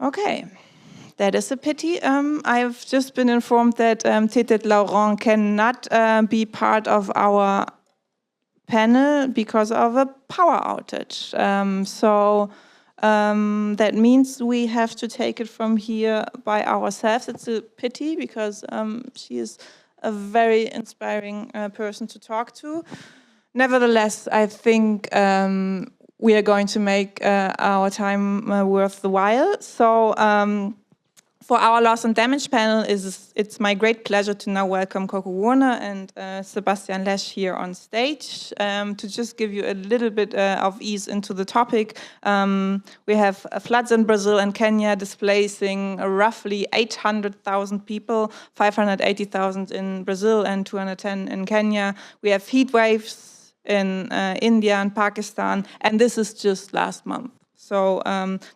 Okay, that is a pity. I've just been informed that Tete Laurent cannot be part of our panel because of a power outage. That means we have to take it from here by ourselves. It's a pity because she is a very inspiring person to talk to. Nevertheless, I think we are going to make our time worth the while. So for our loss and damage panel, it's my great pleasure to now welcome Coco Warner and Sebastian Lesch here on stage. To just give you a little bit of ease into the topic, we have floods in Brazil and Kenya displacing roughly 800,000 people, 580,000 in Brazil and 210 in Kenya. We have heat waves in India and Pakistan, and this is just last month. So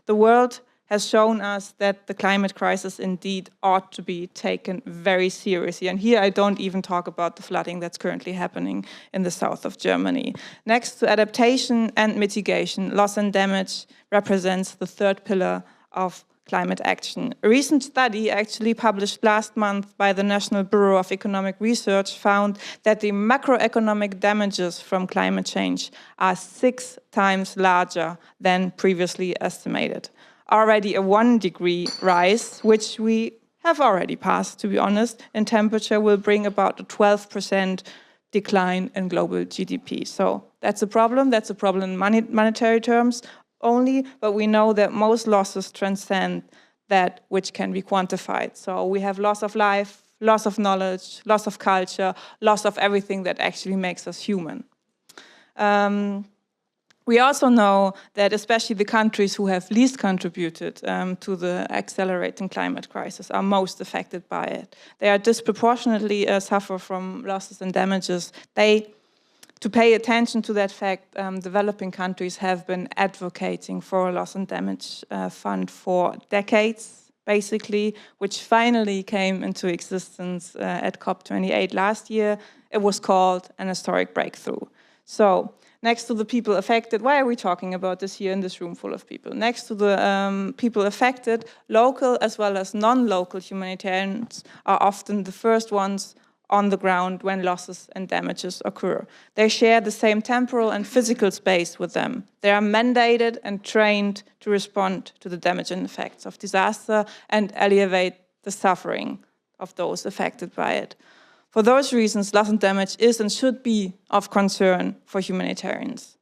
the world has shown us that the climate crisis indeed ought to be taken very seriously. And here I don't even talk about the flooding that's currently happening in the south of Germany. Next to adaptation and mitigation, loss and damage represents the third pillar of climate action. A recent study actually published last month by the National Bureau of Economic Research found that the macroeconomic damages from climate change are 6 times larger than previously estimated. Already a 1-degree rise, which we have already passed, to be honest, in temperature will bring about a 12% decline in global GDP. So that's a problem. That's a problem in monetary terms only, but we know that most losses transcend that which can be quantified. So we have loss of life, loss of knowledge, loss of culture, loss of everything that actually makes us human. We also know that especially the countries who have least contributed to the accelerating climate crisis are most affected by it. They are disproportionately suffer from losses and damages. To pay attention to that fact, developing countries have been advocating for a loss and damage fund for decades, basically, which finally came into existence at COP28 last year. It was called an historic breakthrough. So, next to the people affected, why are we talking about this here in this room full of people? Next to the people affected, local as well as non-local humanitarians are often the first ones on the ground when losses and damages occur. They share the same temporal and physical space with them. They are mandated and trained to respond to the damage and effects of disaster and alleviate the suffering of those affected by it. For those reasons, loss and damage is and should be of concern for humanitarians.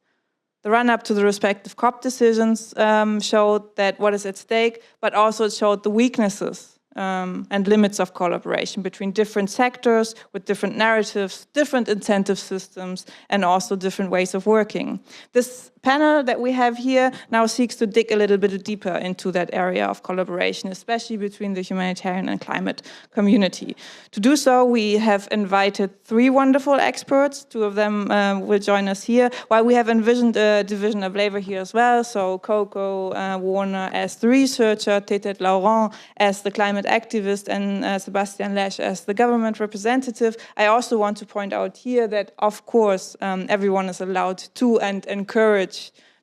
The run-up to the respective COP decisions showed that what is at stake, but also it showed the weaknesses and limits of collaboration between different sectors with different narratives, different incentive systems, and also different ways of working. This panel that we have here now seeks to dig a little bit deeper into that area of collaboration, especially between the humanitarian and climate community. To do so, we have invited 3 wonderful experts. 2 of them will join us here, while we have envisioned a division of labor here as well. So Coco Warner as the researcher, Tete Laurent as the climate activist, and Sebastian Lesch as the government representative. I also want to point out here that, of course, everyone is allowed to and encouraged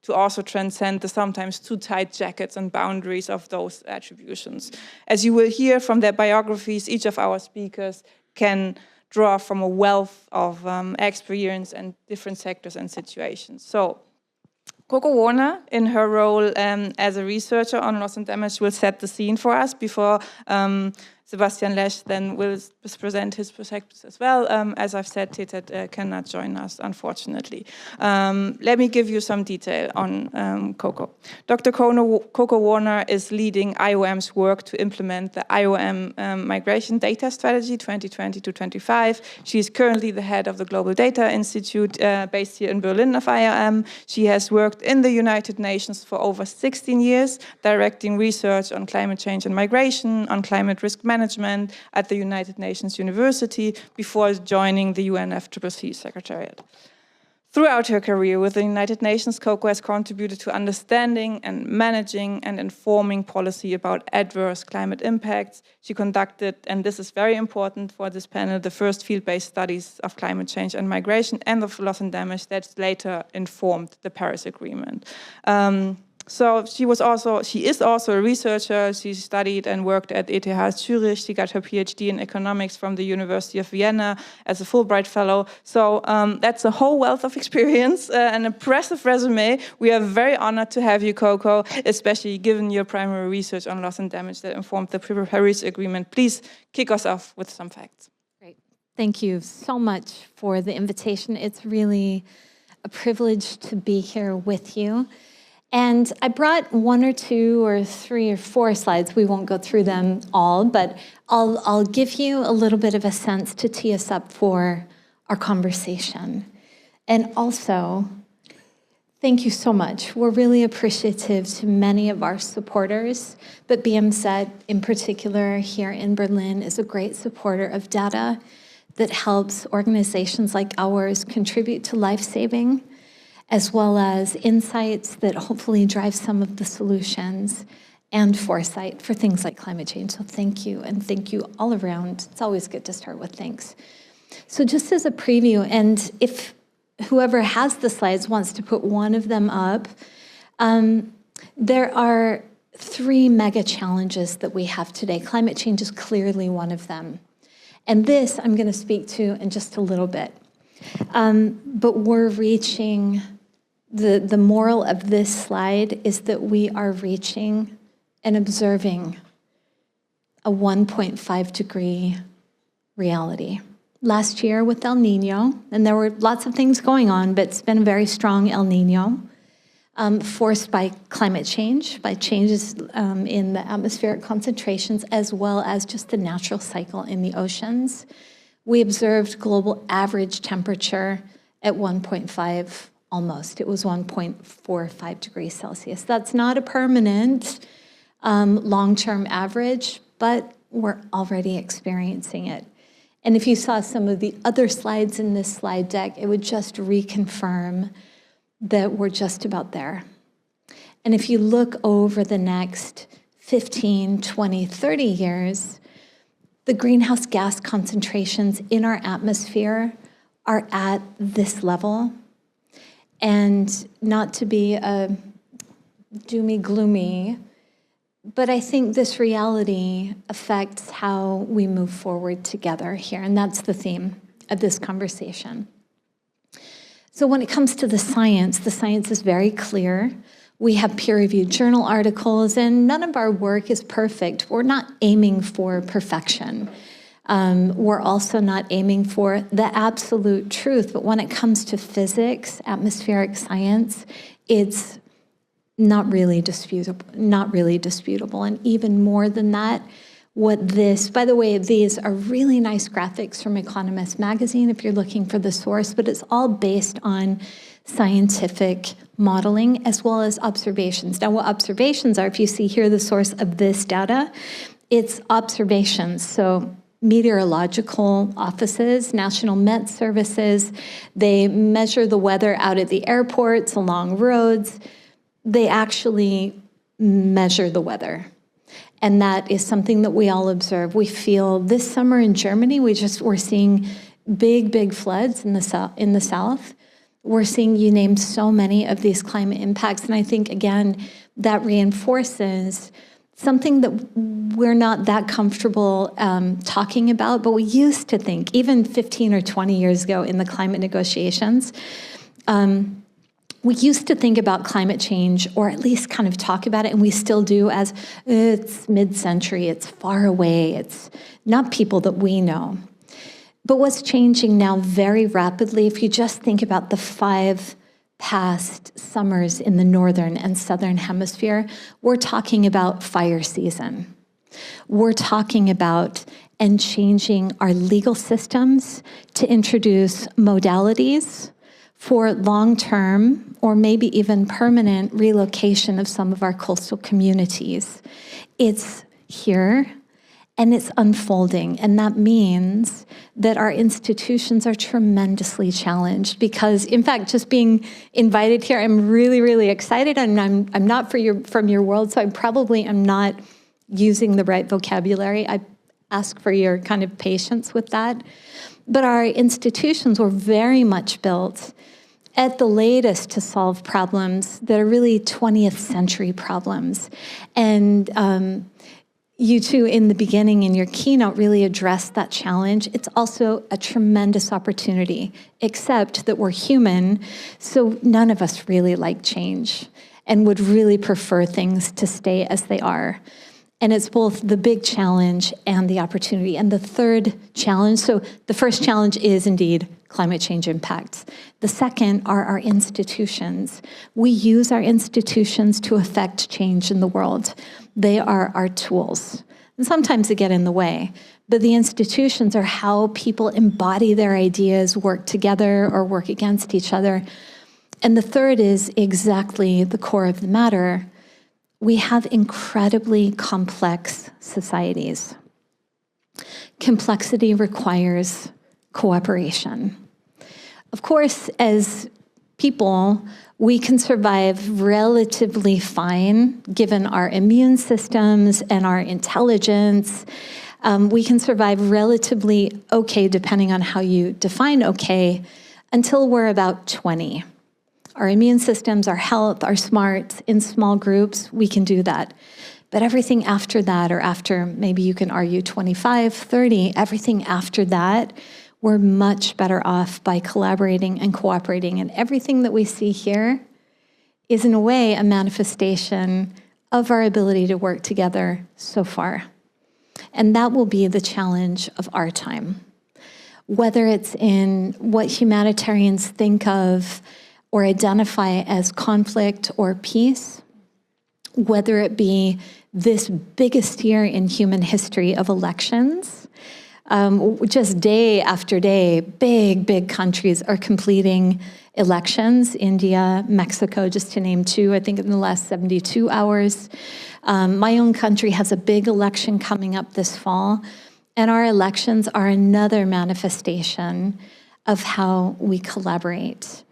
to also transcend the sometimes too tight jackets and boundaries of those attributions. As you will hear from their biographies, each of our speakers can draw from a wealth of experience and different sectors and situations. So, Coco Warner, in her role as a researcher on loss and damage, will set the scene for us before Sebastian Lesch then will present his perspectives as well. As I've said, Tete cannot join us, unfortunately. Let me give you some detail on Coco. Dr. Coco Warner is leading IOM's work to implement the IOM Migration Data Strategy 2020-25. She is currently the head of the Global Data Institute based here in Berlin of IOM. She has worked in the United Nations for over 16 years, directing research on climate change and migration, on climate risk management at the United Nations University before joining the UNFCCC Secretariat. Throughout her career with the United Nations, Coco has contributed to understanding and managing and informing policy about adverse climate impacts. She conducted, and this is very important for this panel, the first field-based studies of climate change and migration and of loss and damage that later informed the Paris Agreement. So she is also a researcher. She studied and worked at ETH Zurich. She got her PhD in economics from the University of Vienna as a Fulbright fellow. So that's a whole wealth of experience, an impressive resume. We are very honored to have you, Coco, especially given your primary research on loss and damage that informed the Paris Agreement. Please kick us off with some facts. Great. Thank you so much for the invitation. It's really a privilege to be here with you. And I brought 1 or 2 or 3 or 4 slides. We won't go through them all, but I'll give you a little bit of a sense to tee us up for our conversation. And also, thank you so much. We're really appreciative to many of our supporters, but BMZ in particular here in Berlin is a great supporter of data that helps organizations like ours contribute to life-saving, as well as insights that hopefully drive some of the solutions and foresight for things like climate change. So thank you, and thank you all around. It's always good to start with thanks. So just as a preview, and if whoever has the slides wants to put one of them up, there are 3 mega challenges that we have today. Climate change is clearly one of them. And this I'm gonna speak to in just a little bit. But we're reaching, the moral of this slide is that we are reaching and observing a 1.5 degree reality. Last year with El Nino, and there were lots of things going on, but it's been a very strong El Nino, forced by climate change, by changes in the atmospheric concentrations, as well as just the natural cycle in the oceans. We observed global average temperature at 1.5 almost. It was 1.45 degrees Celsius. That's not a permanent long-term average, but we're already experiencing it. And if you saw some of the other slides in this slide deck, it would just reconfirm that we're just about there. And if you look over the next 15, 20, 30 years, the greenhouse gas concentrations in our atmosphere are at this level. And not to be a doomy gloomy, but I think this reality affects how we move forward together here, and that's the theme of this conversation. So when it comes to the science is very clear. We have peer-reviewed journal articles, and none of our work is perfect. We're not aiming for perfection. We're also not aiming for the absolute truth, but when it comes to physics, atmospheric science, it's not really disputable. And even more than that, by the way, these are really nice graphics from Economist magazine if you're looking for the source, but it's all based on scientific modeling as well as observations. Now, what observations are, if you see here the source of this data, it's observations. So meteorological offices, National Met Services, they measure the weather out at the airports, along roads. They actually measure the weather. And that is something that we all observe. We feel this summer in Germany, we're seeing big floods in the south. We're seeing, you named so many of these climate impacts. And I think, again, that reinforces something that we're not that comfortable talking about, but we used to think, even 15 or 20 years ago in the climate negotiations, we used to think about climate change, or at least kind of talk about it, and we still do, as it's mid-century, it's far away, it's not people that we know. But what's changing now very rapidly, if you just think about the 5 past summers in the northern and southern hemisphere, we're talking about fire season. We're talking about and changing our legal systems to introduce modalities for long-term or maybe even permanent relocation of some of our coastal communities. It's here and it's unfolding, and that means that our institutions are tremendously challenged because, in fact, just being invited here, I'm really excited, and I'm not from your world, so I'm not using the right vocabulary. I ask for your kind of patience with that. But our institutions were very much built at the latest to solve problems that are really 20th century problems. And you two, in the beginning, in your keynote, really addressed that challenge. It's also a tremendous opportunity, except that we're human, so none of us really like change and would really prefer things to stay as they are. And it's both the big challenge and the opportunity. And the third challenge, so the first challenge is indeed climate change impacts. The second are our institutions. We use our institutions to affect change in the world. They are our tools. And sometimes they get in the way, but the institutions are how people embody their ideas, work together or work against each other. And the third is exactly the core of the matter. We have incredibly complex societies. Complexity requires cooperation. Of course, as people, we can survive relatively fine given our immune systems and our intelligence. We can survive relatively okay, depending on how you define okay, until we're about 20. Our immune systems, our health, our smarts, in small groups, we can do that. But everything after that, or after maybe you can argue 25, 30, everything after that, we're much better off by collaborating and cooperating. And everything that we see here is, in a way, a manifestation of our ability to work together so far. And that will be the challenge of our time. Whether it's in what humanitarians think of or identify as conflict or peace, whether it be this biggest year in human history of elections, just day after day, big countries are completing elections. India, Mexico, just to name two, I think in the last 72 hours. My own country has a big election coming up this fall, and our elections are another manifestation of how we collaborate.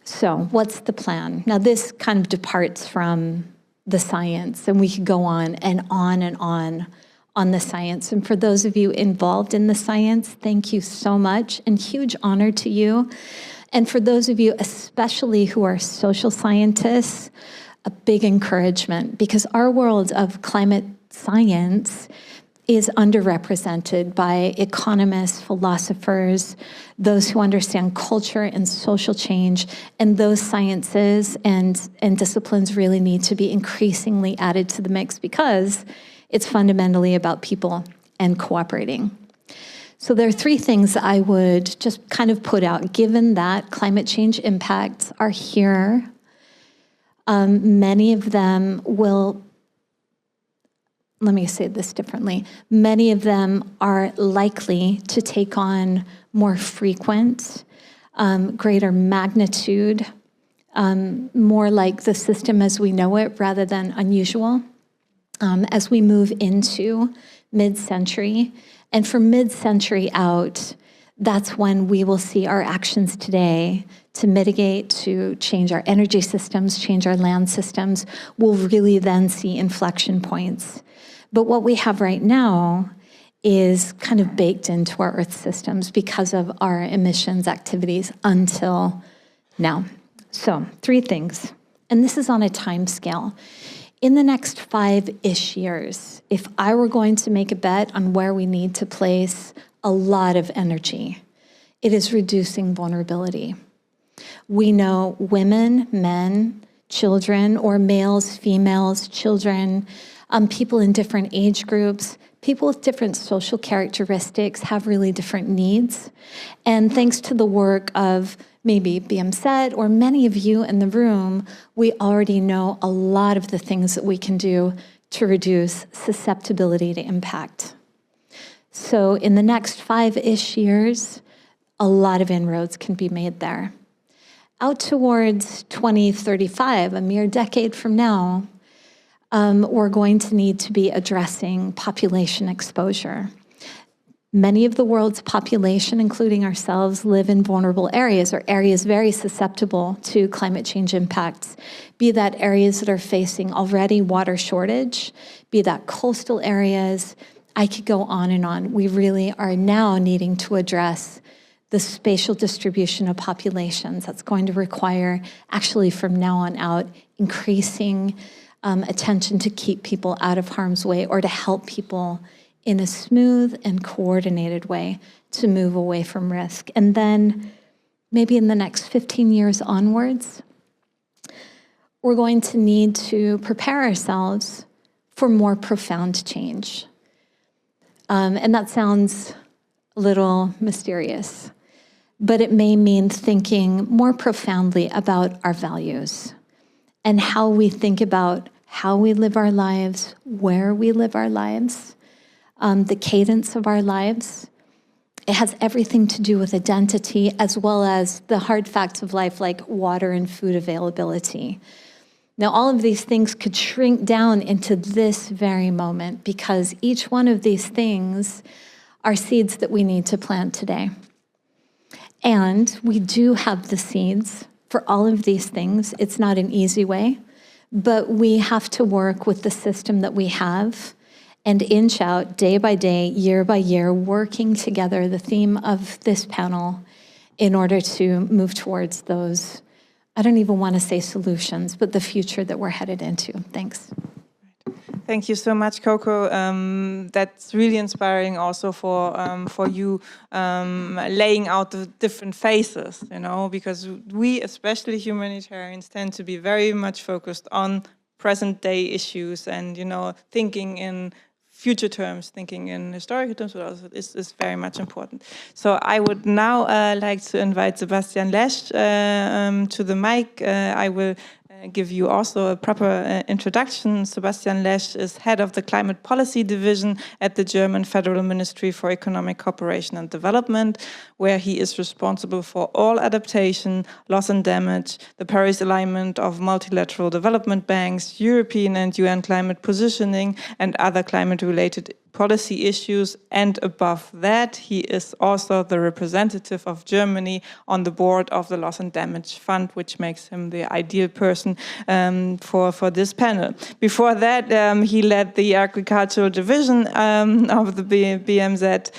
So what's the plan? Now, this kind of departs from the science, and we could go on and on and on the science. And for those of you involved in the science, thank you so much, and huge honor to you. And for those of you, especially who are social scientists, a big encouragement, because our world of climate science is underrepresented by economists, philosophers, those who understand culture and social change, and those sciences and disciplines really need to be increasingly added to the mix because it's fundamentally about people and cooperating. So there are three things I would just kind of put out, given that climate change impacts are here. Many of them will, let me say this differently. Many of them are likely to take on more frequent, greater magnitude, more like the system as we know it rather than unusual, as we move into mid-century. And from mid-century out, that's when we will see our actions today to mitigate, to change our energy systems, change our land systems. We'll really then see inflection points. But what we have right now is kind of baked into our Earth systems because of our emissions activities until now. So, three things, and this is on a time scale. In the next 5-ish years, if I were going to make a bet on where we need to place a lot of energy, it is reducing vulnerability. We know women, men, children, or males, females, children, people in different age groups, people with different social characteristics have really different needs. And thanks to the work of maybe BMSET or many of you in the room, we already know a lot of the things that we can do to reduce susceptibility to impact. So in the next 5-ish years, a lot of inroads can be made there. Out towards 2035, a mere decade from now, we're going to need to be addressing population exposure. Many of the world's population, including ourselves, live in vulnerable areas or areas very susceptible to climate change impacts, be that areas that are facing already water shortage, be that coastal areas. I could go on and on. We really are now needing to address the spatial distribution of populations. That's going to require, actually from now on out, increasing attention to keep people out of harm's way or to help people in a smooth and coordinated way to move away from risk. And then maybe in the next 15 years onwards, we're going to need to prepare ourselves for more profound change. And that sounds a little mysterious, but it may mean thinking more profoundly about our values and how we think about how we live our lives, where we live our lives, the cadence of our lives. It has everything to do with identity as well as the hard facts of life like water and food availability. Now, all of these things could shrink down into this very moment because each one of these things are seeds that we need to plant today. And we do have the seeds for all of these things. It's not an easy way, but we have to work with the system that we have and inch out day by day, year by year, working together, the theme of this panel, in order to move towards those, I don't even want to say solutions, but the future that we're headed into. Thanks. Thank you so much, Coco. That's really inspiring also for you laying out the different phases, you know, because we, especially humanitarians, tend to be very much focused on present day issues and, you know, thinking in future terms, thinking in historical terms, but also is very much important. So I would now like to invite Sebastian Lesch to the mic. I will give you also a proper introduction. Sebastian Lesch is head of the Climate Policy Division at the German Federal Ministry for Economic Cooperation and Development, where he is responsible for all adaptation, loss and damage, the Paris alignment of multilateral development banks, European and UN climate positioning, and other climate-related policy issues. And above that, he is also the representative of Germany on the board of the Loss and Damage Fund, which makes him the ideal person for this panel. Before that, he led the agricultural division of the BMZ,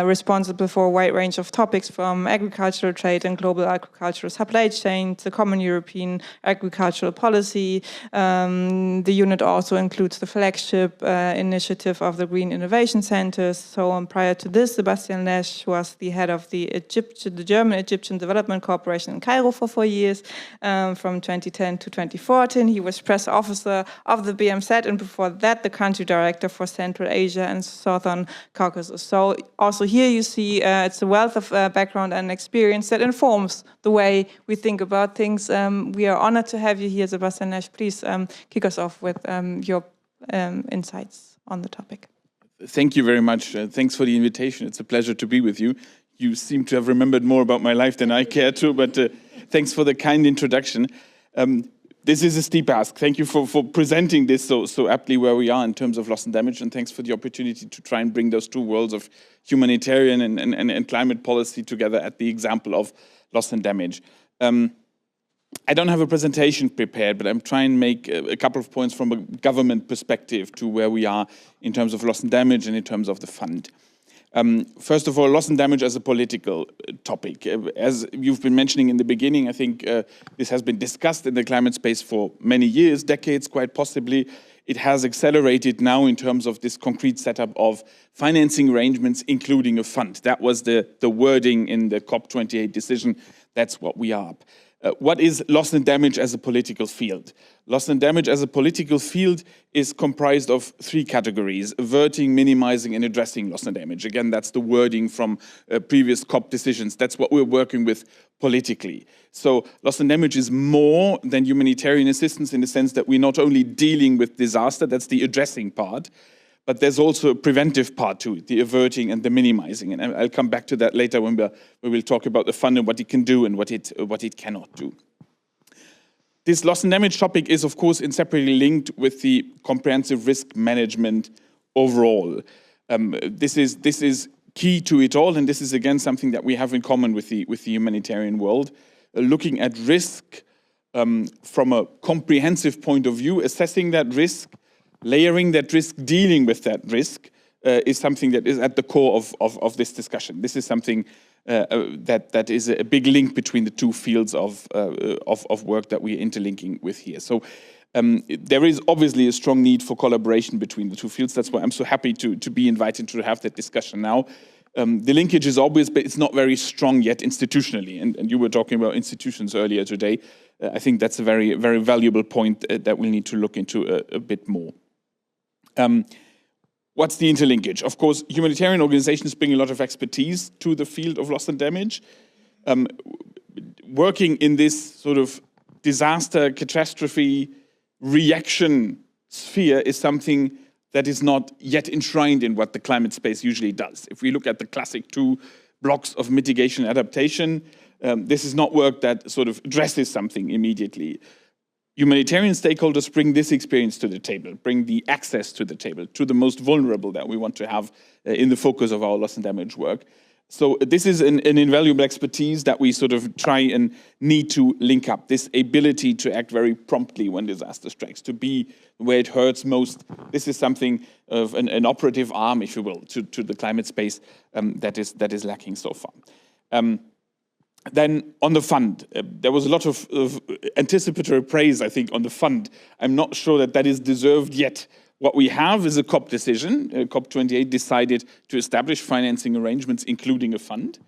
responsible for a wide range of topics from agricultural trade and global agricultural supply chain, the common European agricultural policy. The unit also includes the flagship initiative of the Green Innovation Centers. So prior to this, Sebastian Lesch was the head of the German-Egyptian Development Corporation in Cairo for 4 years, from 2010 to 2014. He was press officer of the BMZ, and before that, the country director for Central Asia and Southern Caucasus. So also here you see it's a wealth of background and experience that informs the way we think about things. We are honored to have you here, Sebastian Lesch. Please kick us off with your insights on the topic. Thank you very much. Thanks for the invitation. It's a pleasure to be with you. You seem to have remembered more about my life than I care to, but thanks for the kind introduction. This is a steep ask. Thank you for presenting this so aptly where we are in terms of loss and damage, and thanks for the opportunity to try and bring those two worlds of humanitarian and climate policy together at the example of loss and damage. I don't have a presentation prepared, but I'm trying to make a couple of points from a government perspective to where we are in terms of loss and damage and in terms of the fund. First of all, loss and damage as a political topic. As you've been mentioning in the beginning, I think this has been discussed in the climate space for many years, decades quite possibly. It has accelerated now in terms of this concrete setup of financing arrangements, including a fund. That was the wording in the COP28 decision. That's what we are. What is loss and damage as a political field? Loss and damage as a political field is comprised of 3 categories: averting, minimizing, and addressing loss and damage. Again, that's the wording from previous COP decisions. That's what we're working with politically. So loss and damage is more than humanitarian assistance in the sense that we're not only dealing with disaster, that's the addressing part, but there's also a preventive part to it, the averting and the minimizing. And I'll come back to that later when we'll talk about the fund and what it can do and what it cannot do. This loss and damage topic is, of course, inseparably linked with the comprehensive risk management overall. This is key to it all, and this is, again, something that we have in common with the humanitarian world. Looking at risk from a comprehensive point of view, assessing that risk, layering that risk, dealing with that risk, is something that is at the core of this discussion. This is something that is a big link between the two fields of work that we are interlinking with here. So there is obviously a strong need for collaboration between the two fields. That's why I'm so happy to be invited to have that discussion now. The linkage is obvious, but it's not very strong yet institutionally. And you were talking about institutions earlier today. I think that's a very, very valuable point that we need to look into a bit more. What's the interlinkage? Of course, humanitarian organizations bring a lot of expertise to the field of loss and damage. Working in this sort of disaster, catastrophe, reaction sphere is something that is not yet enshrined in what the climate space usually does. If we look at the classic two blocks of mitigation and adaptation, this is not work that sort of addresses something immediately. Humanitarian stakeholders bring this experience to the table, bring the access to the table, to the most vulnerable that we want to have in the focus of our loss and damage work. So this is an invaluable expertise that we sort of try and need to link up. This ability to act very promptly when disaster strikes, to be where it hurts most. This is something of an operative arm, if you will, to the climate space that is lacking so far. Then on the fund, there was a lot of anticipatory praise, I think, on the fund. I'm not sure that is deserved yet. What we have is a COP decision. COP28 decided to establish financing arrangements, including a fund.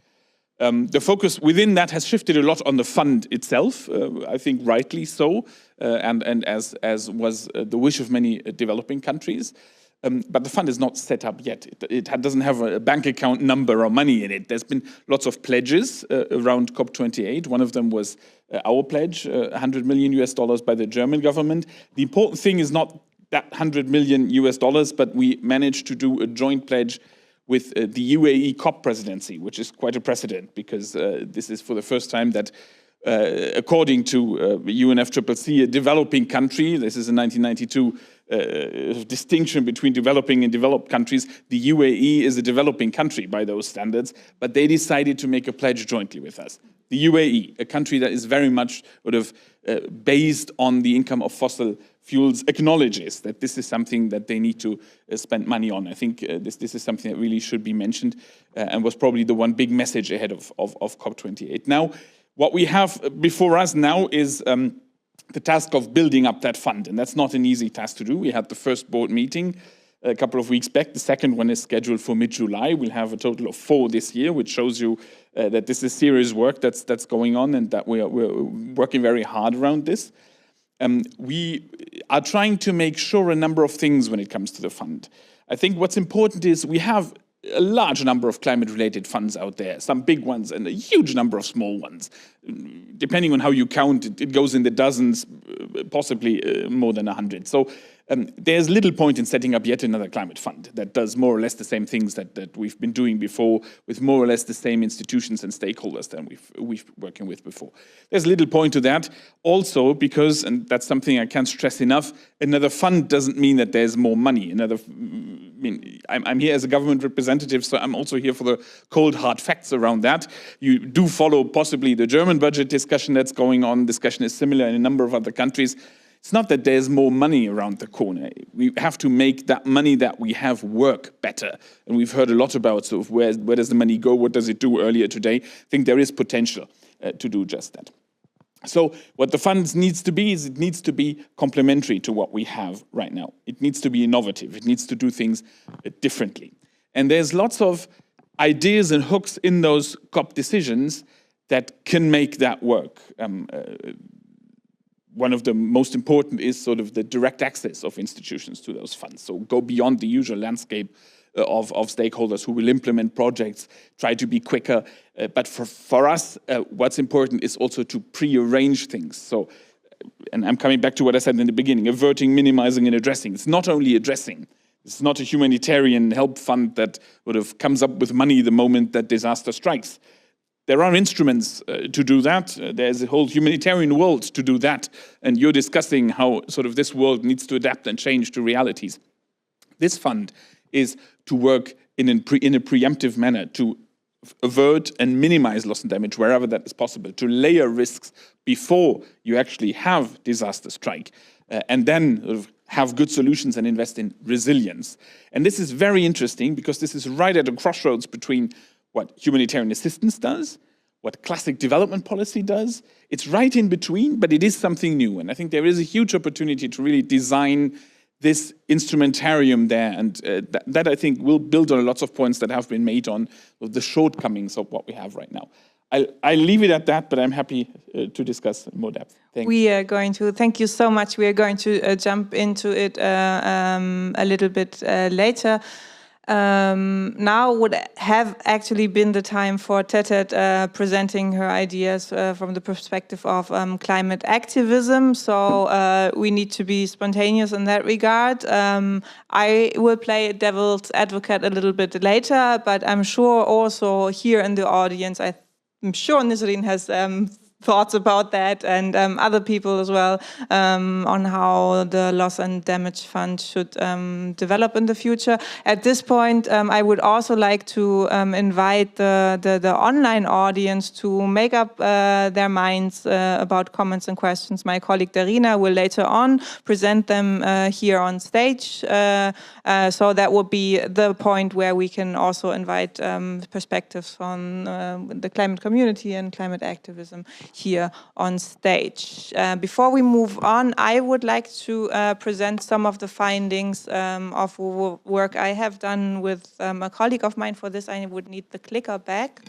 The focus within that has shifted a lot on the fund itself, I think rightly so, and as was the wish of many developing countries. But the fund is not set up yet. It doesn't have a bank account number or money in it. There's been lots of pledges around COP28. One of them was our pledge, $100 million by the German government. The important thing is not that $100 million, but we managed to do a joint pledge with the UAE COP presidency, which is quite a precedent because this is for the first time that according to UNFCCC, a developing country, this is a 1992 distinction between developing and developed countries. The UAE is a developing country by those standards, but they decided to make a pledge jointly with us. The UAE, a country that is very much sort of based on the income of fossil fuels, acknowledges that this is something that they need to spend money on. I think this is something that really should be mentioned and was probably the one big message ahead of COP28. Now, what we have before us now is the task of building up that fund, and that's not an easy task to do. We had the first board meeting a couple of weeks back. The second one is scheduled for mid-July. We'll have a total of 4 this year, which shows you that this is serious work that's going on and that we're working very hard around this. We are trying to make sure a number of things when it comes to the fund. I think what's important is we have a large number of climate-related funds out there, some big ones and a huge number of small ones. Depending on how you count, it goes in the dozens, possibly more than 100. So there's little point in setting up yet another climate fund that does more or less the same things that we've been doing before with more or less the same institutions and stakeholders than we've been working with before. There's little point to that also because, and that's something I can't stress enough, another fund doesn't mean that there's more money. I'm here as a government representative, so I'm also here for the cold hard facts around that. You do follow possibly the German budget discussion that's going on. Discussion is similar in a number of other countries. It's not that there's more money around the corner. We have to make that money that we have work better. And we've heard a lot about sort of where does the money go, what does it do earlier today. I think there is potential to do just that. So what the funds needs to be is it needs to be complementary to what we have right now. It needs to be innovative. It needs to do things differently. And there's lots of ideas and hooks in those COP decisions that can make that work. One of the most important is sort of the direct access of institutions to those funds. So go beyond the usual landscape of stakeholders who will implement projects, try to be quicker. But for us, what's important is also to pre-arrange things. So, and I'm coming back to what I said in the beginning, averting, minimizing, and addressing. It's not only addressing. It's not a humanitarian help fund that sort of comes up with money the moment that disaster strikes. There are instruments to do that. There's a whole humanitarian world to do that. And you're discussing how sort of this world needs to adapt and change to realities. This fund is to work in a preemptive manner to avert and minimize loss and damage wherever that is possible, to layer risks before you actually have disaster strike, and then sort of have good solutions and invest in resilience. And this is very interesting because this is right at a crossroads between what humanitarian assistance does, what classic development policy does. It's right in between, but it is something new. And I think there is a huge opportunity to really design this instrumentarium there. And that I think will build on lots of points that have been made on the shortcomings of what we have right now. I'll leave it at that, but I'm happy to discuss in more depth. Thanks. We are going to, thank you so much. We are going to jump into it a little bit later. Now would have actually been the time for Tetet presenting her ideas from the perspective of climate activism. So we need to be spontaneous in that regard. I will play devil's advocate a little bit later, but I'm sure also here in the audience, I'm sure Nisreen has thoughts about that, and other people as well, on how the Loss and Damage Fund should develop in the future. At this point, I would also like to invite the online audience to make up their minds about comments and questions. My colleague Darina will later on present them here on stage. So that will be the point where we can also invite perspectives from the climate community and climate activism here on stage. Before we move on, I would like to present some of the findings of work I have done with a colleague of mine. For this, I would need the clicker back.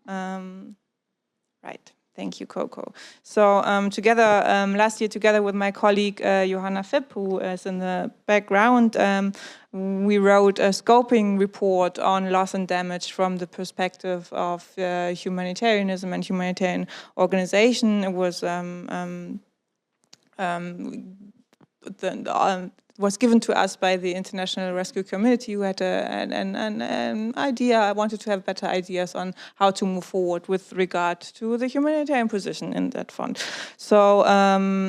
Right. Thank you, Coco. So together, last year, together with my colleague Johanna Fipp, who is in the background, we wrote a scoping report on loss and damage from the perspective of humanitarianism and humanitarian organization. It was given to us by the International Rescue Committee, who had an idea, wanted to have better ideas on how to move forward with regard to the humanitarian position in that fund. So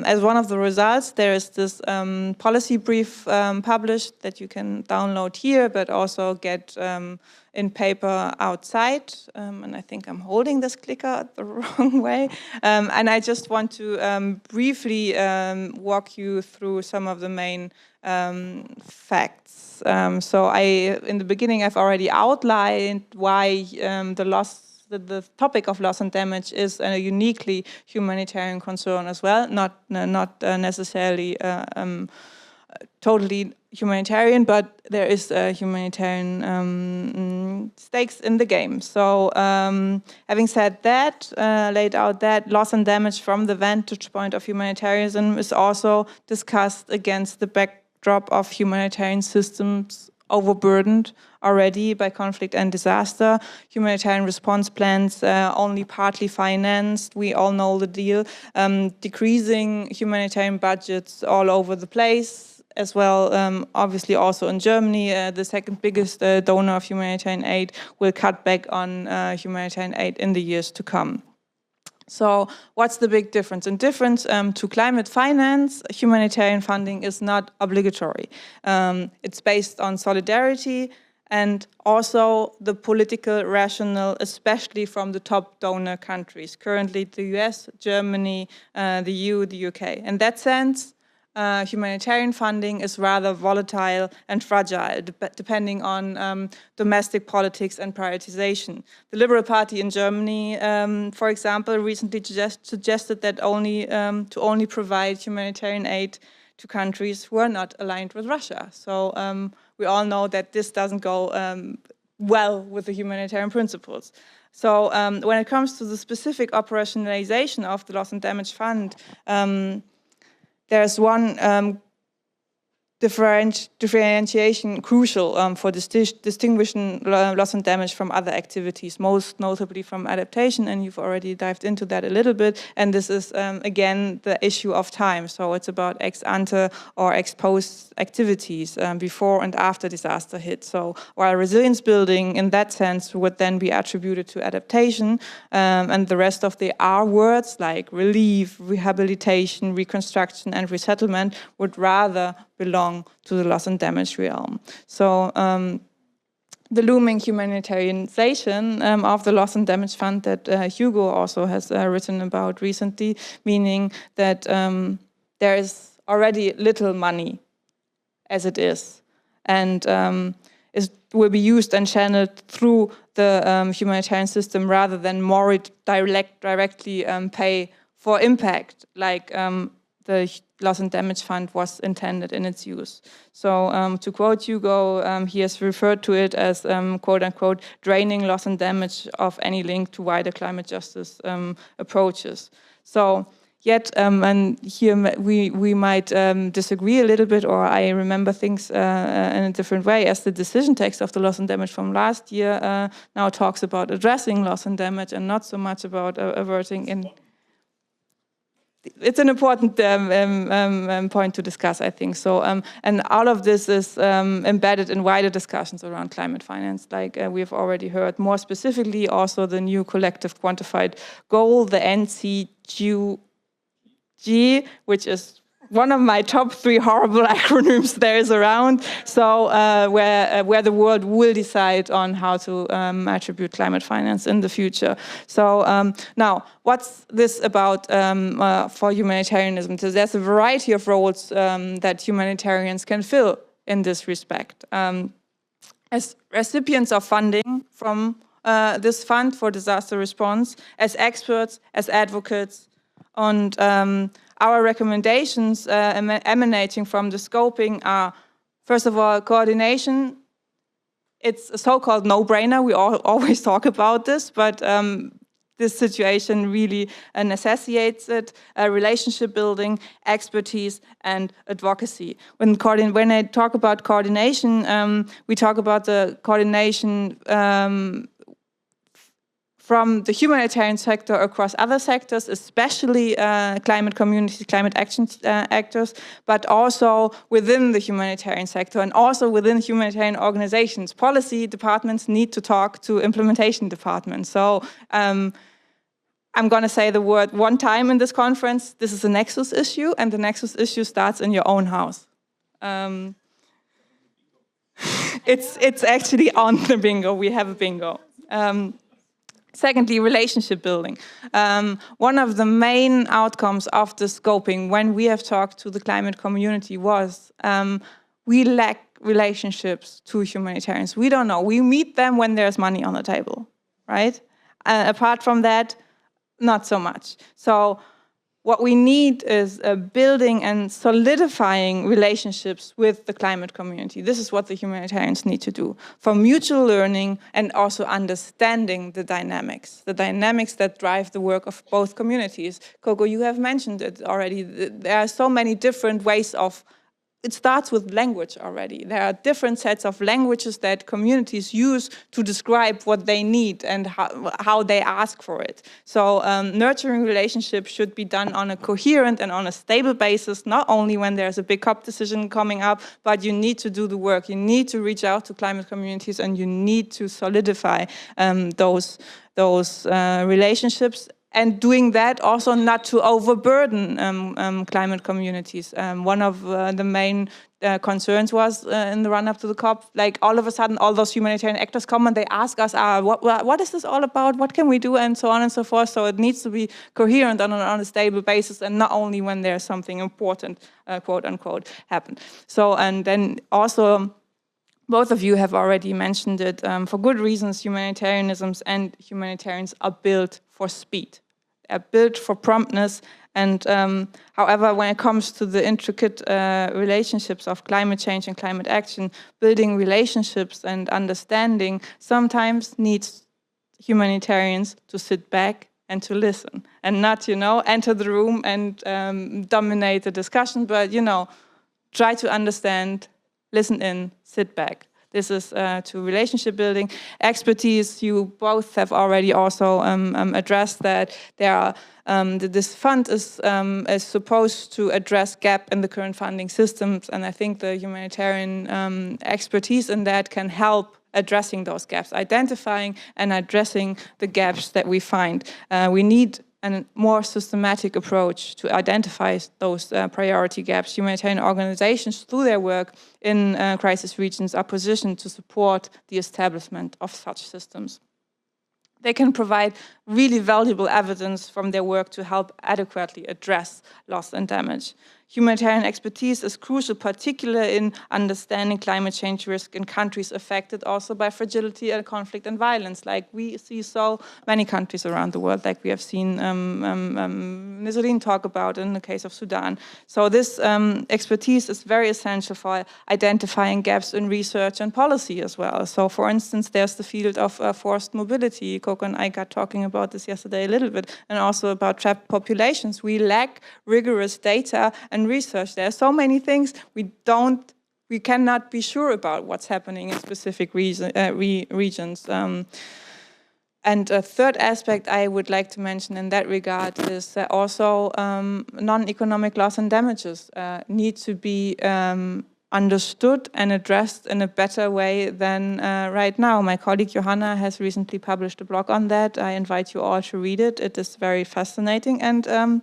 as one of the results, there is this policy brief published that you can download here, but also get in paper outside. And I think I'm holding this clicker the wrong way. And I just want to briefly walk you through some of the main facts. So in the beginning, I've already outlined why the topic of loss and damage is a uniquely humanitarian concern as well, not necessarily totally humanitarian, but there is humanitarian stakes in the game. So having said that, laid out that, loss and damage from the vantage point of humanitarianism is also discussed against the backdrop of humanitarian systems overburdened already by conflict and disaster. Humanitarian response plans only partly financed. We all know the deal. Decreasing humanitarian budgets all over the place as well. Obviously also in Germany, the second biggest donor of humanitarian aid will cut back on humanitarian aid in the years to come. So what's the big difference? In difference to climate finance, humanitarian funding is not obligatory. It's based on solidarity and also the political rationale, especially from the top donor countries, currently the US, Germany, the EU, the UK. In that sense, humanitarian funding is rather volatile and fragile, depending on domestic politics and prioritization. The Liberal Party in Germany, for example, recently suggested that to only provide humanitarian aid to countries who are not aligned with Russia. So we all know that this doesn't go well with the humanitarian principles. So when it comes to the specific operationalization of the Loss and Damage Fund, there's one differentiation crucial for distinguishing loss and damage from other activities, most notably from adaptation, and you've already dived into that a little bit. And this is, again, the issue of time. So it's about ex ante or ex post activities before and after disaster hit. So while resilience building in that sense would then be attributed to adaptation, and the rest of the R words like relief, rehabilitation, reconstruction, and resettlement would rather belong to the loss and damage realm. So the looming humanitarianization of the Loss and Damage Fund that Hugo also has written about recently, meaning that there is already little money as it is, and it will be used and channeled through the humanitarian system rather than more directly pay for impact, like the Loss and Damage Fund was intended in its use. So to quote Hugo, he has referred to it as, quote unquote, draining loss and damage of any link to wider climate justice approaches. So yet, and here we might disagree a little bit, or I remember things in a different way, as the decision text of the loss and damage from last year now talks about addressing loss and damage and not so much about averting in. It's an important point to discuss, I think. So, and all of this is embedded in wider discussions around climate finance, like we've already heard. More specifically, also the new collective quantified goal, the NCQG, which is one of my top 3 horrible acronyms there is around. So where the world will decide on how to attribute climate finance in the future. So now, what's this about for humanitarianism? So there's a variety of roles that humanitarians can fill in this respect. As recipients of funding from this fund for disaster response, as experts, as advocates, and our recommendations emanating from the scoping are, first of all, coordination. It's a so-called no-brainer. We always talk about this, but this situation really necessitates it, relationship building, expertise, and advocacy. When I talk about coordination, we talk about the coordination from the humanitarian sector across other sectors, especially climate communities, climate action actors, but also within the humanitarian sector and also within humanitarian organizations. Policy departments need to talk to implementation departments. So I'm going to say the word one time in this conference. This is a nexus issue, and the nexus issue starts in your own house. It's actually on the bingo. We have a bingo. Secondly, relationship building. One of the main outcomes of the scoping when we have talked to the climate community was we lack relationships to humanitarians. We don't know. We meet them when there's money on the table, right? Apart from that, not so much. So what we need is building and solidifying relationships with the climate community. This is what the humanitarians need to do for mutual learning and also understanding the dynamics that drive the work of both communities. Coco, you have mentioned it already. There are so many different ways of. It starts with language already. There are different sets of languages that communities use to describe what they need and how they ask for it. So nurturing relationships should be done on a coherent and on a stable basis, not only when there's a big COP decision coming up, but you need to do the work. You need to reach out to climate communities and you need to solidify those relationships. And doing that also not to overburden climate communities. One of the main concerns was in the run-up to the COP, like all of a sudden all those humanitarian actors come and they ask us, what is this all about? What can we do? And so on and so forth. So it needs to be coherent on a stable basis and not only when there's something important, quote unquote, happen. So, and then also, both of you have already mentioned it, for good reasons, humanitarianisms and humanitarians are built for speed. They're built for promptness. And however, when it comes to the intricate relationships of climate change and climate action, building relationships and understanding sometimes needs humanitarians to sit back and to listen and not, enter the room and dominate the discussion, but, try to understand, listen in, sit back. This is to relationship building. Expertise, you both have already also addressed that. There are, this fund is supposed to address gap in the current funding systems, and I think the humanitarian expertise in that can help addressing those gaps, identifying and addressing the gaps that we find. We need a more systematic approach to identify those priority gaps. Humanitarian organizations, through their work in crisis regions, are positioned to support the establishment of such systems. They can provide really valuable evidence from their work to help adequately address loss and damage. humanitarian expertise is crucial, particularly in understanding climate change risk in countries affected also by fragility and conflict and violence, like we see so many countries around the world, like we have seen Nizarine talk about in the case of Sudan. So this expertise is very essential for identifying gaps in research and policy as well. So for instance, there's the field of forced mobility. Coco and I got talking about this yesterday a little bit, and also about trapped populations. We lack rigorous data and research. There are so many things we cannot be sure about what's happening in specific regions. And a third aspect I would like to mention in that regard is that also non-economic loss and damages need to be understood and addressed in a better way than right now. My colleague Johanna has recently published a blog on that. I invite you all to read it. It is very fascinating, and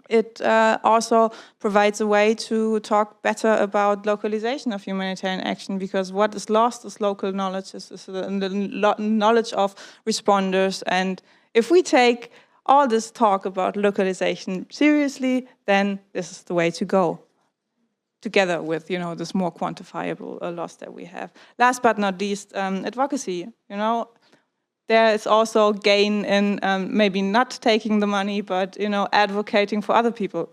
it also provides a way to talk better about localization of humanitarian action, because what is lost is local knowledge, is the knowledge of responders. And if we take all this talk about localization seriously, then this is the way to go, together with, this more quantifiable loss that we have. Last but not least, advocacy. There is also gain in maybe not taking the money, but advocating for other people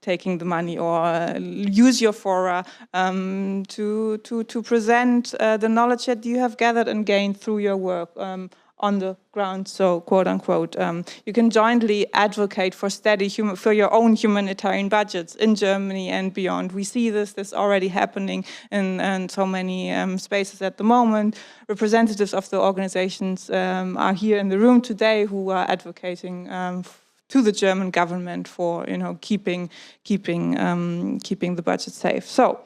taking the money, or use your fora to present the knowledge that you have gathered and gained through your work on the ground. So, quote unquote, you can jointly advocate for for your own humanitarian budgets in Germany and beyond. We see this already happening in so many spaces at the moment. Representatives of the organizations are here in the room today who are advocating to the German government for keeping the budget safe. So,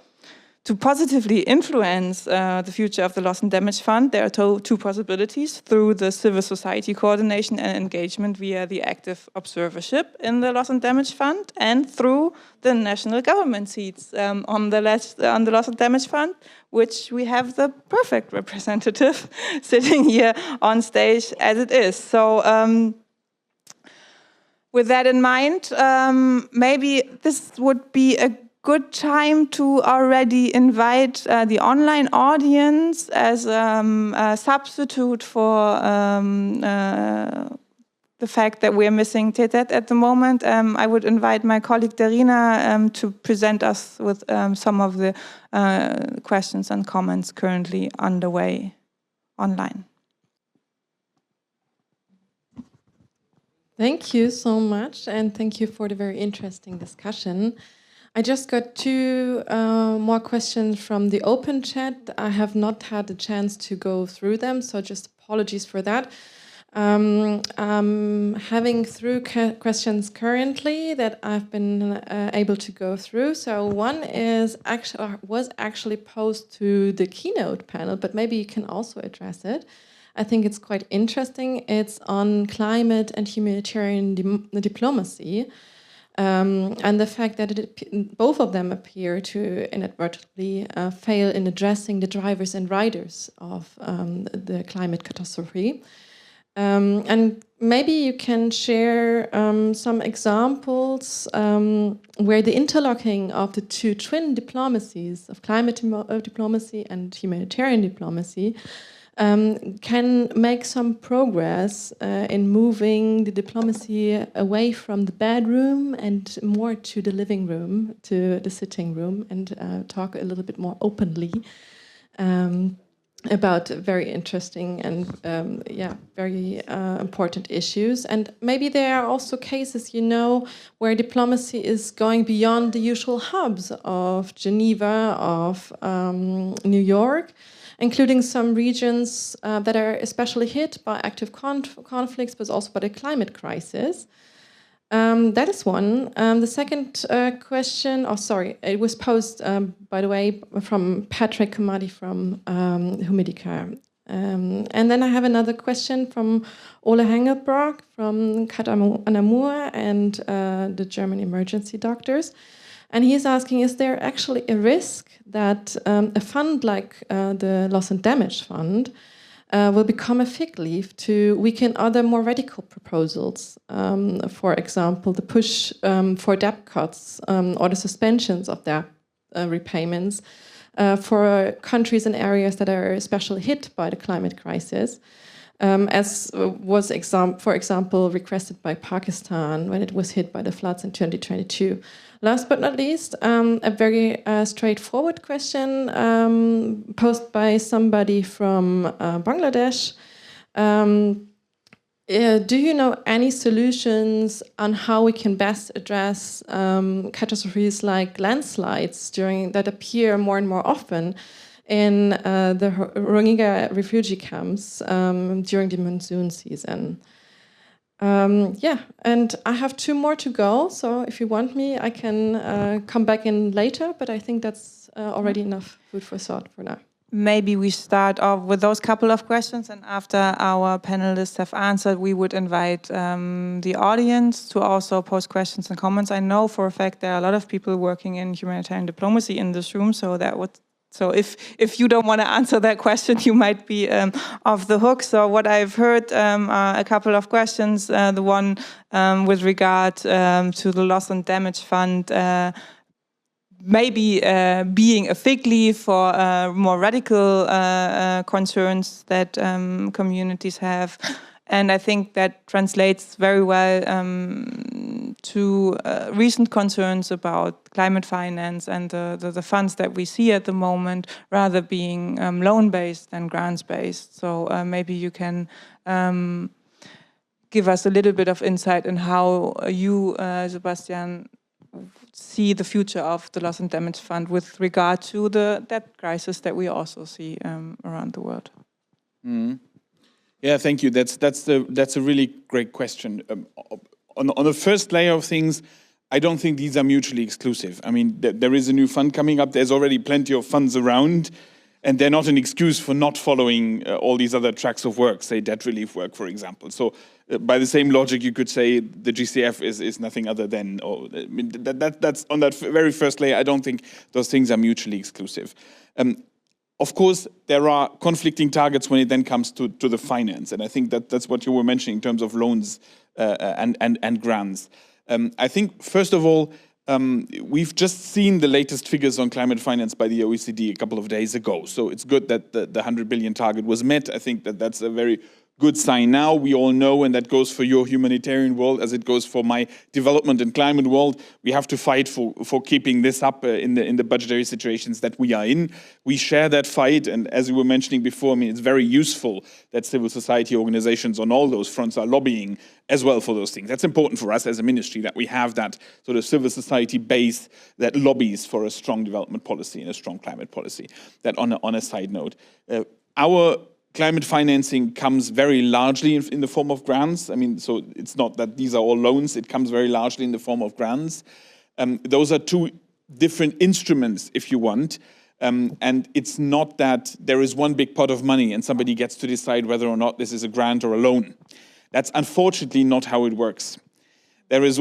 to positively influence the future of the Loss and Damage Fund, there are two possibilities: through the civil society coordination and engagement via the active observership in the Loss and Damage Fund, and through the national government seats on the Loss and Damage Fund, which we have the perfect representative sitting here on stage as it is. So with that in mind, maybe this would be a good time to already invite the online audience as a substitute for the fact that we're missing Tetet at the moment. I would invite my colleague Darina to present us with some of the questions and comments currently underway online. Thank you so much, and thank you for the very interesting discussion. I just got two more questions from the open chat. I have not had the chance to go through them, so just apologies for that. I'm having through questions currently that I've been able to go through. So one was actually posed to the keynote panel, but maybe you can also address it. I think it's quite interesting. It's on climate and humanitarian diplomacy. And the fact that both of them appear to inadvertently fail in addressing the drivers and riders of the climate catastrophe. And maybe you can share some examples where the interlocking of the two twin diplomacies of climate diplomacy and humanitarian diplomacy can make some progress in moving the diplomacy away from the bedroom and more to the living room, to the sitting room, and talk a little bit more openly about very interesting and very important issues. And maybe there are also cases, where diplomacy is going beyond the usual hubs of Geneva, of New York, including some regions that are especially hit by active conflicts, but also by the climate crisis. That is one. The second question, it was posed, by the way, from Patrick Kamadi from Humidica. And then I have another question from Ole Hengelbrock from Kat Anamur and the German emergency doctors. And he's asking, is there actually a risk that a fund like the Loss and Damage Fund will become a fig leaf to weaken other more radical proposals. For example, the push for debt cuts or the suspensions of debt repayments for countries and areas that are especially hit by the climate crisis, as was, for example, requested by Pakistan when it was hit by the floods in 2022. Last but not least, a very straightforward question posed by somebody from Bangladesh. Do you know any solutions on how we can best address catastrophes like landslides that appear more and more often in the Rohingya refugee camps during the monsoon season? Yeah, and I have 2 more to go, so if you want me, I can come back in later, but I think that's already enough food for thought for now. Maybe we start off with those couple of questions, and after our panelists have answered, we would invite the audience to also post questions and comments. I know for a fact there are a lot of people working in humanitarian diplomacy in this room, so if you don't want to answer that question, you might be off the hook. So what I've heard are a couple of questions. The one with regard to the loss and damage fund, maybe being a fig leaf for more radical concerns that communities have. And I think that translates very well to recent concerns about climate finance and the funds that we see at the moment, rather being loan-based than grants-based. So maybe you can give us a little bit of insight in how you, Sebastian, see the future of the Loss and Damage Fund with regard to the debt crisis that we also see around the world. Mm. Yeah, thank you. That's a really great question. On the first layer of things, I don't think these are mutually exclusive. I mean, there is a new fund coming up. There's already plenty of funds around, and they're not an excuse for not following all these other tracks of work, say debt relief work, for example. So by the same logic, you could say the GCF is nothing other than, I mean, that's on that very first layer. I don't think those things are mutually exclusive. Of course, there are conflicting targets when it then comes to the finance, and I think that's what you were mentioning in terms of loans and grants. I think, first of all, we've just seen the latest figures on climate finance by the OECD a couple of days ago, so it's good that the 100 billion target was met. I think that's a very good sign now. We all know, and that goes for your humanitarian world as it goes for my development and climate world, we have to fight for keeping this up in the budgetary situations that we are in. We share that fight, and as you were mentioning before, I mean, it's very useful that civil society organizations on all those fronts are lobbying as well for those things. That's important for us as a ministry, that we have that sort of civil society base that lobbies for a strong development policy and a strong climate policy. That on a side note. Our climate financing comes very largely in the form of grants. I mean, so it's not that these are all loans. It comes very largely in the form of grants. Those are 2 different instruments, if you want. And it's not that there is one big pot of money and somebody gets to decide whether or not this is a grant or a loan. That's unfortunately not how it works. There is,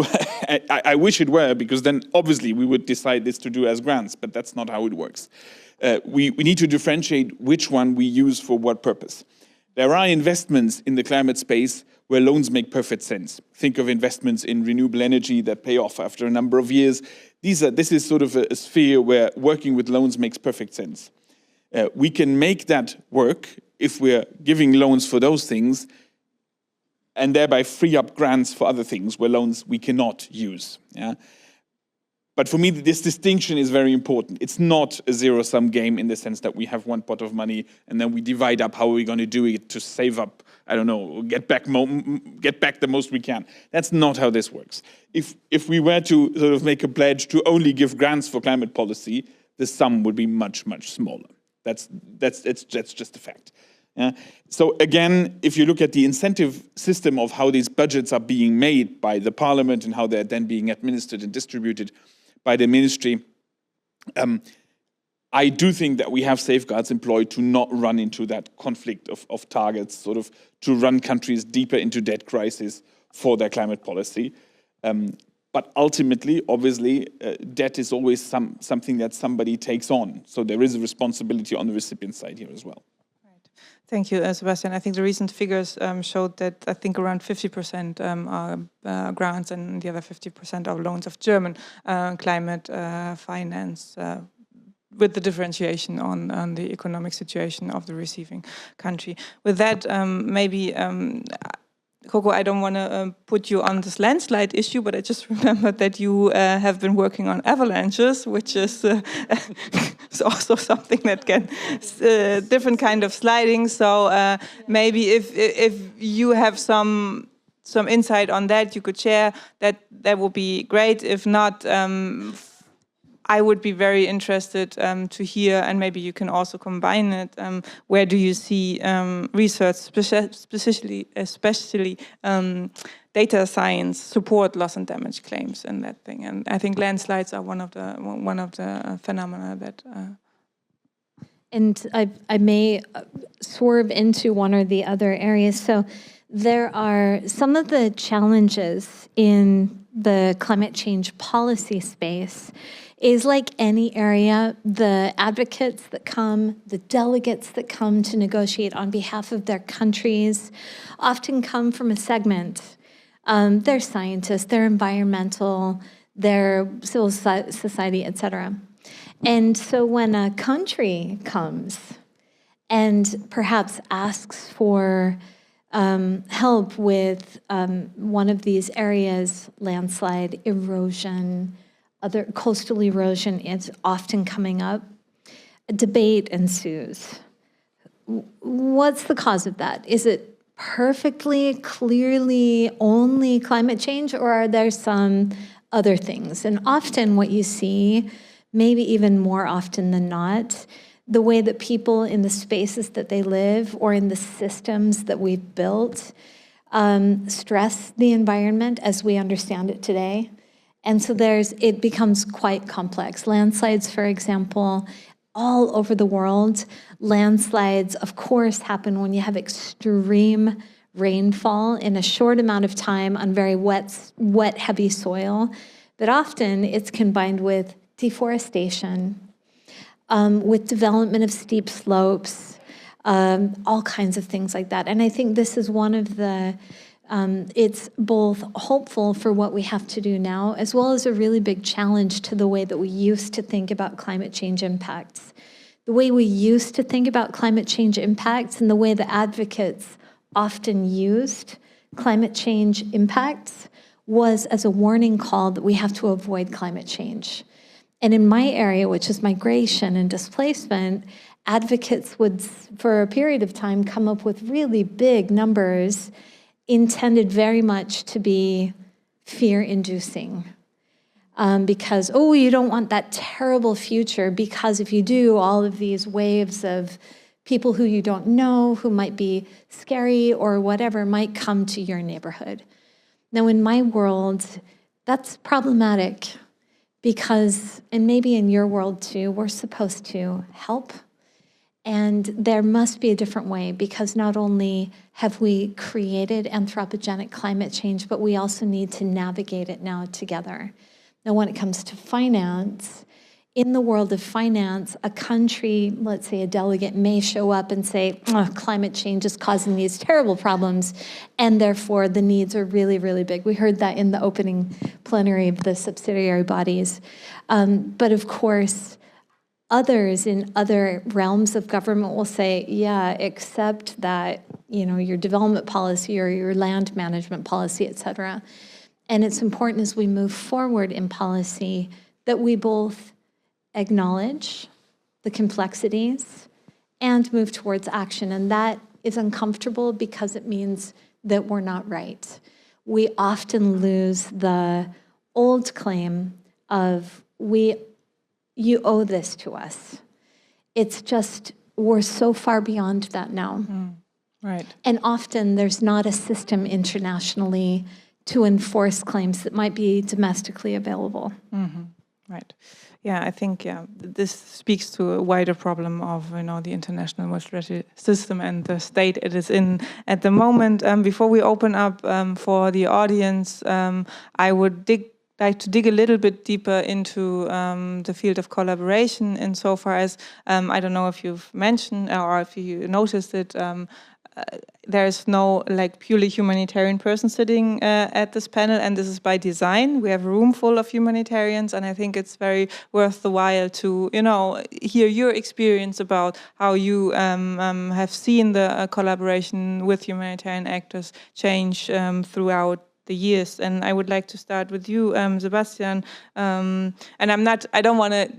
I wish it were, because then obviously we would decide this to do as grants, but that's not how it works. We need to differentiate which one we use for what purpose. There are investments in the climate space where loans make perfect sense. Think of investments in renewable energy that pay off after a number of years. This is sort of a sphere where working with loans makes perfect sense. We can make that work if we're giving loans for those things and thereby free up grants for other things where loans we cannot use. Yeah? But for me, this distinction is very important. It's not a zero-sum game in the sense that we have one pot of money and then we divide up how we're going to do it to save up, I don't know, get back the most we can. That's not how this works. If we were to sort of make a pledge to only give grants for climate policy, the sum would be much, much smaller. That's just a fact. So again, if you look at the incentive system of how these budgets are being made by the parliament and how they're then being administered and distributed by the ministry, I do think that we have safeguards employed to not run into that conflict of targets, sort of to run countries deeper into debt crisis for their climate policy. But ultimately, obviously, debt is always something that somebody takes on. So there is a responsibility on the recipient side here as well. Right. Thank you, Sebastian. I think the recent figures showed that I think around 50% are grants and the other 50% are loans of German climate finance, with the differentiation on the economic situation of the receiving country. With that, maybe Coco, I don't want to put you on this landslide issue, but I just remembered that you have been working on avalanches, which is also something that can different kind of sliding. So maybe if you have some insight on that, you could share that would be great. If not, I would be very interested to hear, and maybe you can also combine it. Where do you see research, especially data science, support loss and damage claims in that thing? And I think landslides are one of the phenomena that. And I may swerve into one or the other areas. So there are some of the challenges in the climate change policy space is like any area, the advocates that come, the delegates that come to negotiate on behalf of their countries often come from a segment. They're scientists, they're environmental, they're civil society, et cetera. And so when a country comes and perhaps asks for help with one of these areas, landslide, erosion, other coastal erosion is often coming up, a debate ensues. What's the cause of that? Is it perfectly, clearly only climate change, or are there some other things? And often what you see, maybe even more often than not, the way that people in the spaces that they live or in the systems that we've built stress the environment as we understand it today. And so it becomes quite complex. Landslides, for example, all over the world. Landslides, of course, happen when you have extreme rainfall in a short amount of time on very wet, heavy soil. But often it's combined with deforestation, with development of steep slopes, all kinds of things like that. And I think this is one of the it's both hopeful for what we have to do now, as well as a really big challenge to the way that we used to think about climate change impacts. The way we used to think about climate change impacts and the way the advocates often used climate change impacts was as a warning call that we have to avoid climate change. And in my area, which is migration and displacement, advocates would, for a period of time, come up with really big numbers intended very much to be fear-inducing. Because, you don't want that terrible future, because if you do, all of these waves of people who you don't know, who might be scary or whatever, might come to your neighborhood. Now, in my world, that's problematic because, and maybe in your world too, we're supposed to help. And there must be a different way, because not only have we created anthropogenic climate change, but we also need to navigate it now together. Now, when it comes to finance, in the world of finance, a country, let's say a delegate, may show up and say, climate change is causing these terrible problems, and therefore the needs are really, really big. We heard that in the opening plenary of the subsidiary bodies. But of course, others in other realms of government will say, yeah, except that, your development policy or your land management policy, et cetera. And it's important as we move forward in policy that we both acknowledge the complexities and move towards action. And that is uncomfortable because it means that we're not right. We often lose the old claim of you owe this to us. It's just, we're so far beyond that now. Right. And often there's not a system internationally to enforce claims that might be domestically available. Right. Yeah, I think this speaks to a wider problem of the international monetary system and the state it is in at the moment. Before we open up for the audience, I would dig like to dig a little bit deeper into the field of collaboration insofar as, I don't know if you've mentioned or if you noticed it, there's no like purely humanitarian person sitting at this panel, and this is by design. We have a room full of humanitarians, and I think it's very worth the while to, you know, hear your experience about how you have seen the collaboration with humanitarian actors change throughout the years. And I would like to start with you, Sebastian. And I don't want to,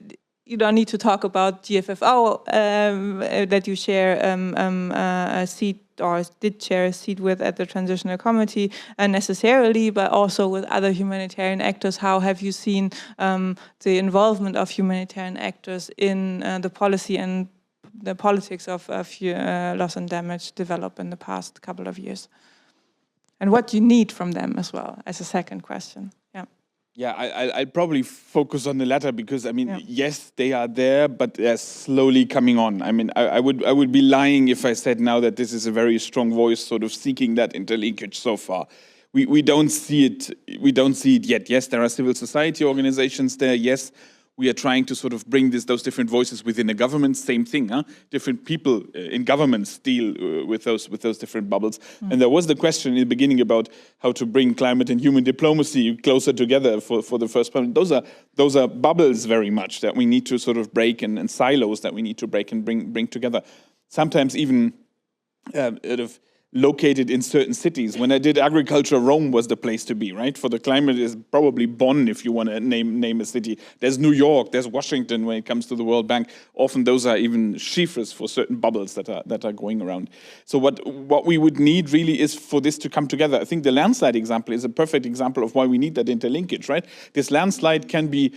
you don't need to talk about GFFO that you share a seat or did share a seat with at the Transitional Committee necessarily, but also with other humanitarian actors. How have you seen the involvement of humanitarian actors in the policy and the politics of loss and damage develop in the past couple of years? And what do you need from them as well, as a second question? Yeah. Yeah, I'll probably focus on the latter because, I mean, yes, they are there, but they're slowly coming on. I mean, I would be lying if I said now that this is a very strong voice sort of seeking that interlinkage so far. We don't see it. We don't see it yet. Yes, there are civil society organizations there. Yes, we are trying to sort of bring those different voices within the government. Same thing, huh? Different people in governments deal with those different bubbles. And there was the question in the beginning about how to bring climate and human diplomacy closer together for the first part. Those are bubbles very much that we need to sort of break and silos that we need to break and bring together. Sometimes even sort of located in certain cities. When I did agriculture, Rome was the place to be, right? For the climate is probably Bonn, if you want to name a city. There's New York, there's Washington when it comes to the World Bank. Often those are even chiffres for certain bubbles that are going around. So what we would need really is for this to come together. I think the landslide example is a perfect example of why we need that interlinkage, right? This landslide can be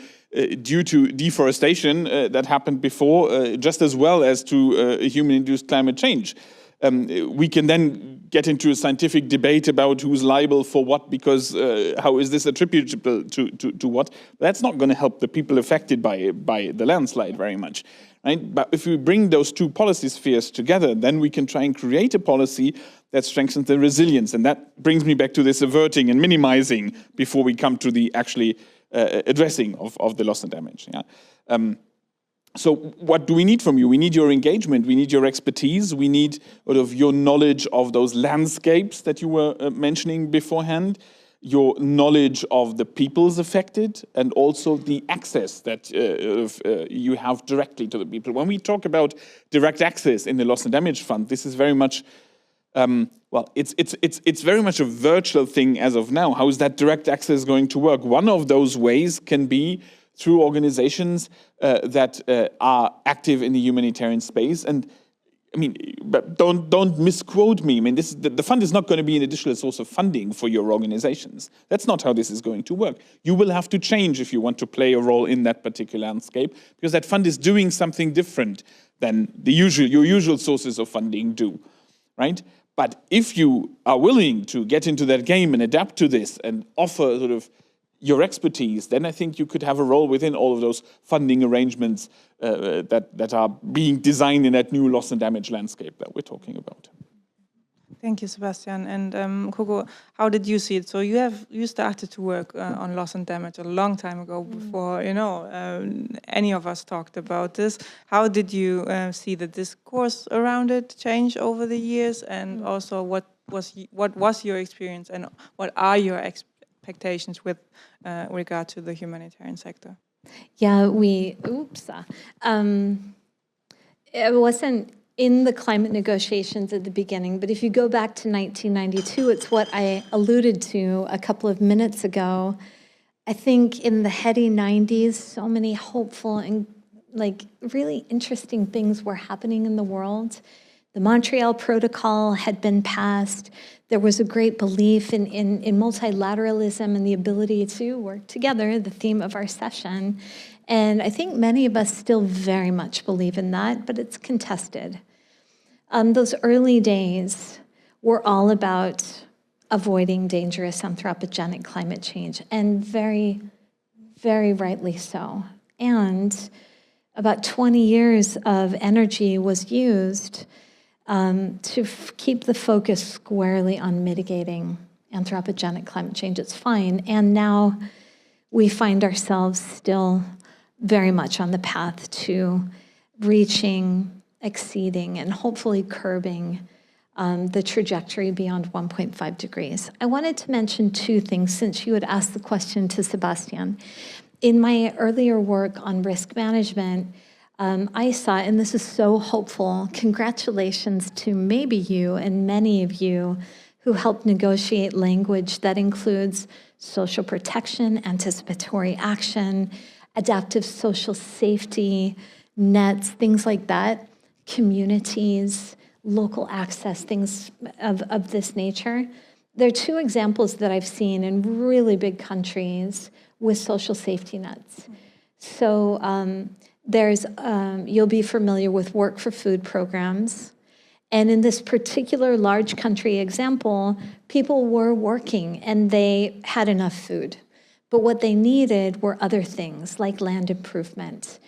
due to deforestation that happened before, just as well as to human-induced climate change. We can then get into a scientific debate about who's liable for what, because how is this attributable to what? That's not going to help the people affected by the landslide very much, right? But if we bring those two policy spheres together, then we can try and create a policy that strengthens the resilience. And that brings me back to this averting and minimizing before we come to the actually addressing of the loss and damage. Yeah. So what do we need from you? We need your engagement. We need your expertise. We need sort of your knowledge of those landscapes that you were mentioning beforehand, your knowledge of the peoples affected, and also the access that you have directly to the people. When we talk about direct access in the Loss and Damage Fund, this is very much, well, it's very much a virtual thing as of now. How is that direct access going to work? One of those ways can be through organizations that are active in the humanitarian space. And I mean, but don't misquote me. I mean, the fund is not going to be an additional source of funding for your organizations. That's not how this is going to work. You will have to change if you want to play a role in that particular landscape, because that fund is doing something different than your usual sources of funding do, right? But if you are willing to get into that game and adapt to this and offer sort of your expertise, then I think you could have a role within all of those funding arrangements that are being designed in that new loss and damage landscape that we're talking about. Thank you, Sebastian. And Coco, how did you see it? So you started to work on loss and damage a long time ago, before any of us talked about this. How did you see the discourse around it change over the years? And also, what was your experience, and what are your expectations with regard to the humanitarian sector? Yeah, it wasn't in the climate negotiations at the beginning, but if you go back to 1992, it's what I alluded to a couple of minutes ago. I think in the heady 90s, so many hopeful and like really interesting things were happening in the world. The Montreal Protocol had been passed. There was a great belief in multilateralism and the ability to work together, the theme of our session. And I think many of us still very much believe in that, but it's contested. Those early days were all about avoiding dangerous anthropogenic climate change, and very, very rightly so. And about 20 years of energy was used to keep the focus squarely on mitigating anthropogenic climate change. It's fine. And now we find ourselves still very much on the path to reaching, exceeding, and hopefully curbing the trajectory beyond 1.5 degrees. I wanted to mention two things since you had asked the question to Sebastian. In my earlier work on risk management, I saw, and this is so hopeful, congratulations to maybe you and many of you who helped negotiate language that includes social protection, anticipatory action, adaptive social safety, nets, things like that, communities, local access, things of this nature. There are two examples that I've seen in really big countries with social safety nets. So you'll be familiar with work for food programs. And in this particular large country example, people were working and they had enough food. But what they needed were other things like land improvement.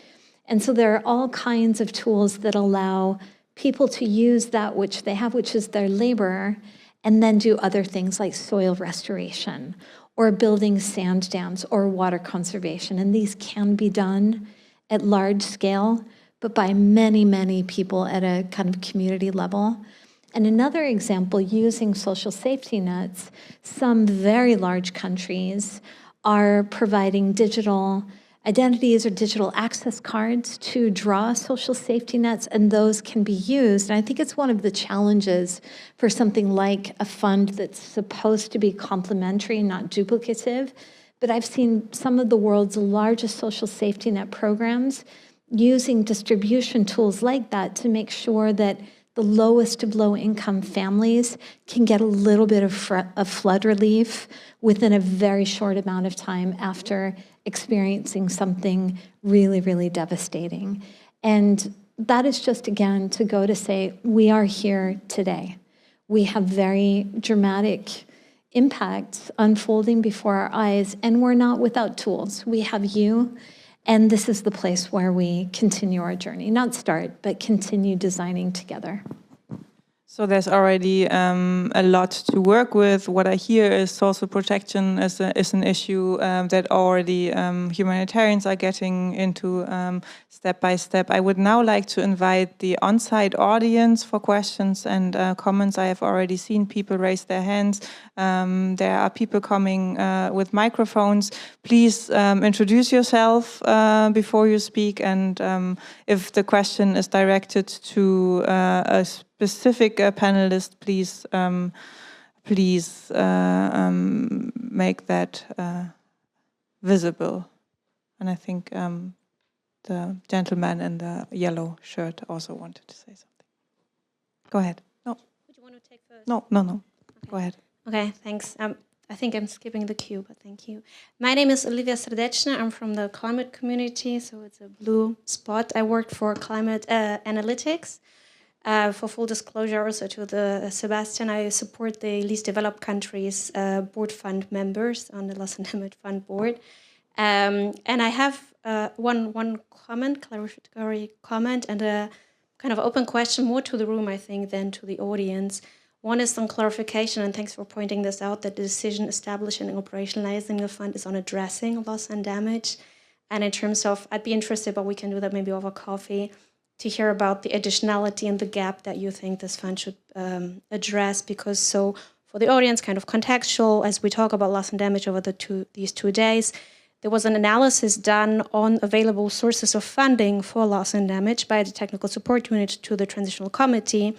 And so there are all kinds of tools that allow people to use that which they have, which is their labor, and then do other things like soil restoration or building sand dams or water conservation. And these can be done at large scale, but by many, many people at a kind of community level. And another example, using social safety nets, some very large countries are providing digital identities or digital access cards to draw social safety nets, and those can be used. And I think it's one of the challenges for something like a fund that's supposed to be complementary, not duplicative. But I've seen some of the world's largest social safety net programs using distribution tools like that to make sure that the lowest of low-income families can get a little bit of flood relief within a very short amount of time after experiencing something really, really devastating. And that is just, again, to go to say, we are here today. We have very dramatic impacts unfolding before our eyes, and we're not without tools. We have you, and this is the place where we continue our journey. Not start, but continue designing together. So there's already a lot to work with. What I hear is social protection is an issue that already humanitarians are getting into step by step. I would now like to invite the on-site audience for questions and comments. I have already seen people raise their hands. There are people coming with microphones. Please introduce yourself before you speak, and if the question is directed to a specific panelist, please make that visible. And I think the gentleman in the yellow shirt also wanted to say something. Go ahead. No. Would you want to take first? No. Okay. Go ahead. Okay, thanks. I think I'm skipping the queue, but thank you. My name is Olivia Srdečna. I'm from the climate community, so it's a blue spot. I worked for climate analytics. For full disclosure also to Sebastian, I support the least developed countries board fund members on the Loss and Damage Fund board. And I have one comment, clarificatory comment, and a kind of open question more to the room, I think, than to the audience. One is some clarification, and thanks for pointing this out, that the decision establishing and operationalizing the fund is on addressing loss and damage. And in terms of, I'd be interested, but we can do that maybe over coffee, to hear about the additionality and the gap that you think this fund should address. Because so for the audience, kind of contextual, as we talk about loss and damage over these 2 days, there was an analysis done on available sources of funding for loss and damage by the technical support unit to the transitional committee.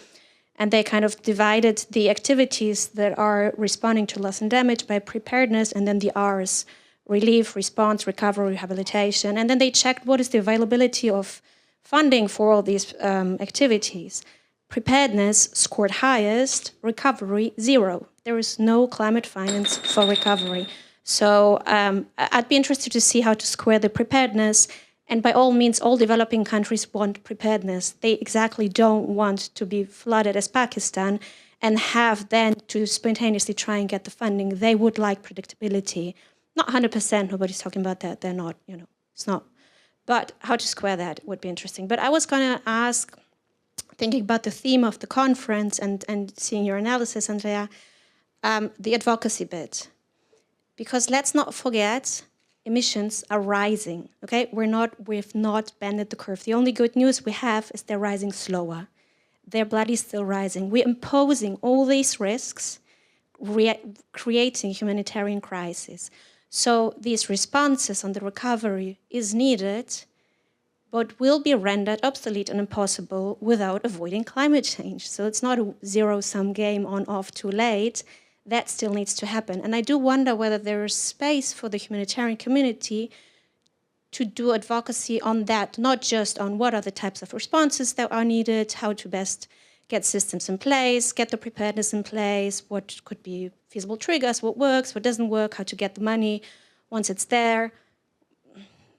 And they kind of divided the activities that are responding to loss and damage by preparedness, and then the R's, relief, response, recovery, rehabilitation. And then they checked what is the availability of funding for all these activities. Preparedness scored highest, recovery 0. There is no climate finance for recovery. So I'd be interested to see how to square the preparedness. And by all means, all developing countries want preparedness. They exactly don't want to be flooded as Pakistan and have then to spontaneously try and get the funding. They would like predictability. Not 100%, nobody's talking about that. They're not, it's not. But how to square that would be interesting. But I was going to ask, thinking about the theme of the conference and seeing your analysis, Andrea, the advocacy bit. Because let's not forget emissions are rising. Okay, we've not bended the curve. The only good news we have is they're rising slower. They're bloody still rising. We're imposing all these risks, creating humanitarian crisis. So these responses on the recovery is needed, but will be rendered obsolete and impossible without avoiding climate change. So it's not a zero-sum game on, off, too late. That still needs to happen. And I do wonder whether there is space for the humanitarian community to do advocacy on that, not just on what are the types of responses that are needed, how to best get systems in place, get the preparedness in place, what could be feasible triggers, what works, what doesn't work, how to get the money once it's there,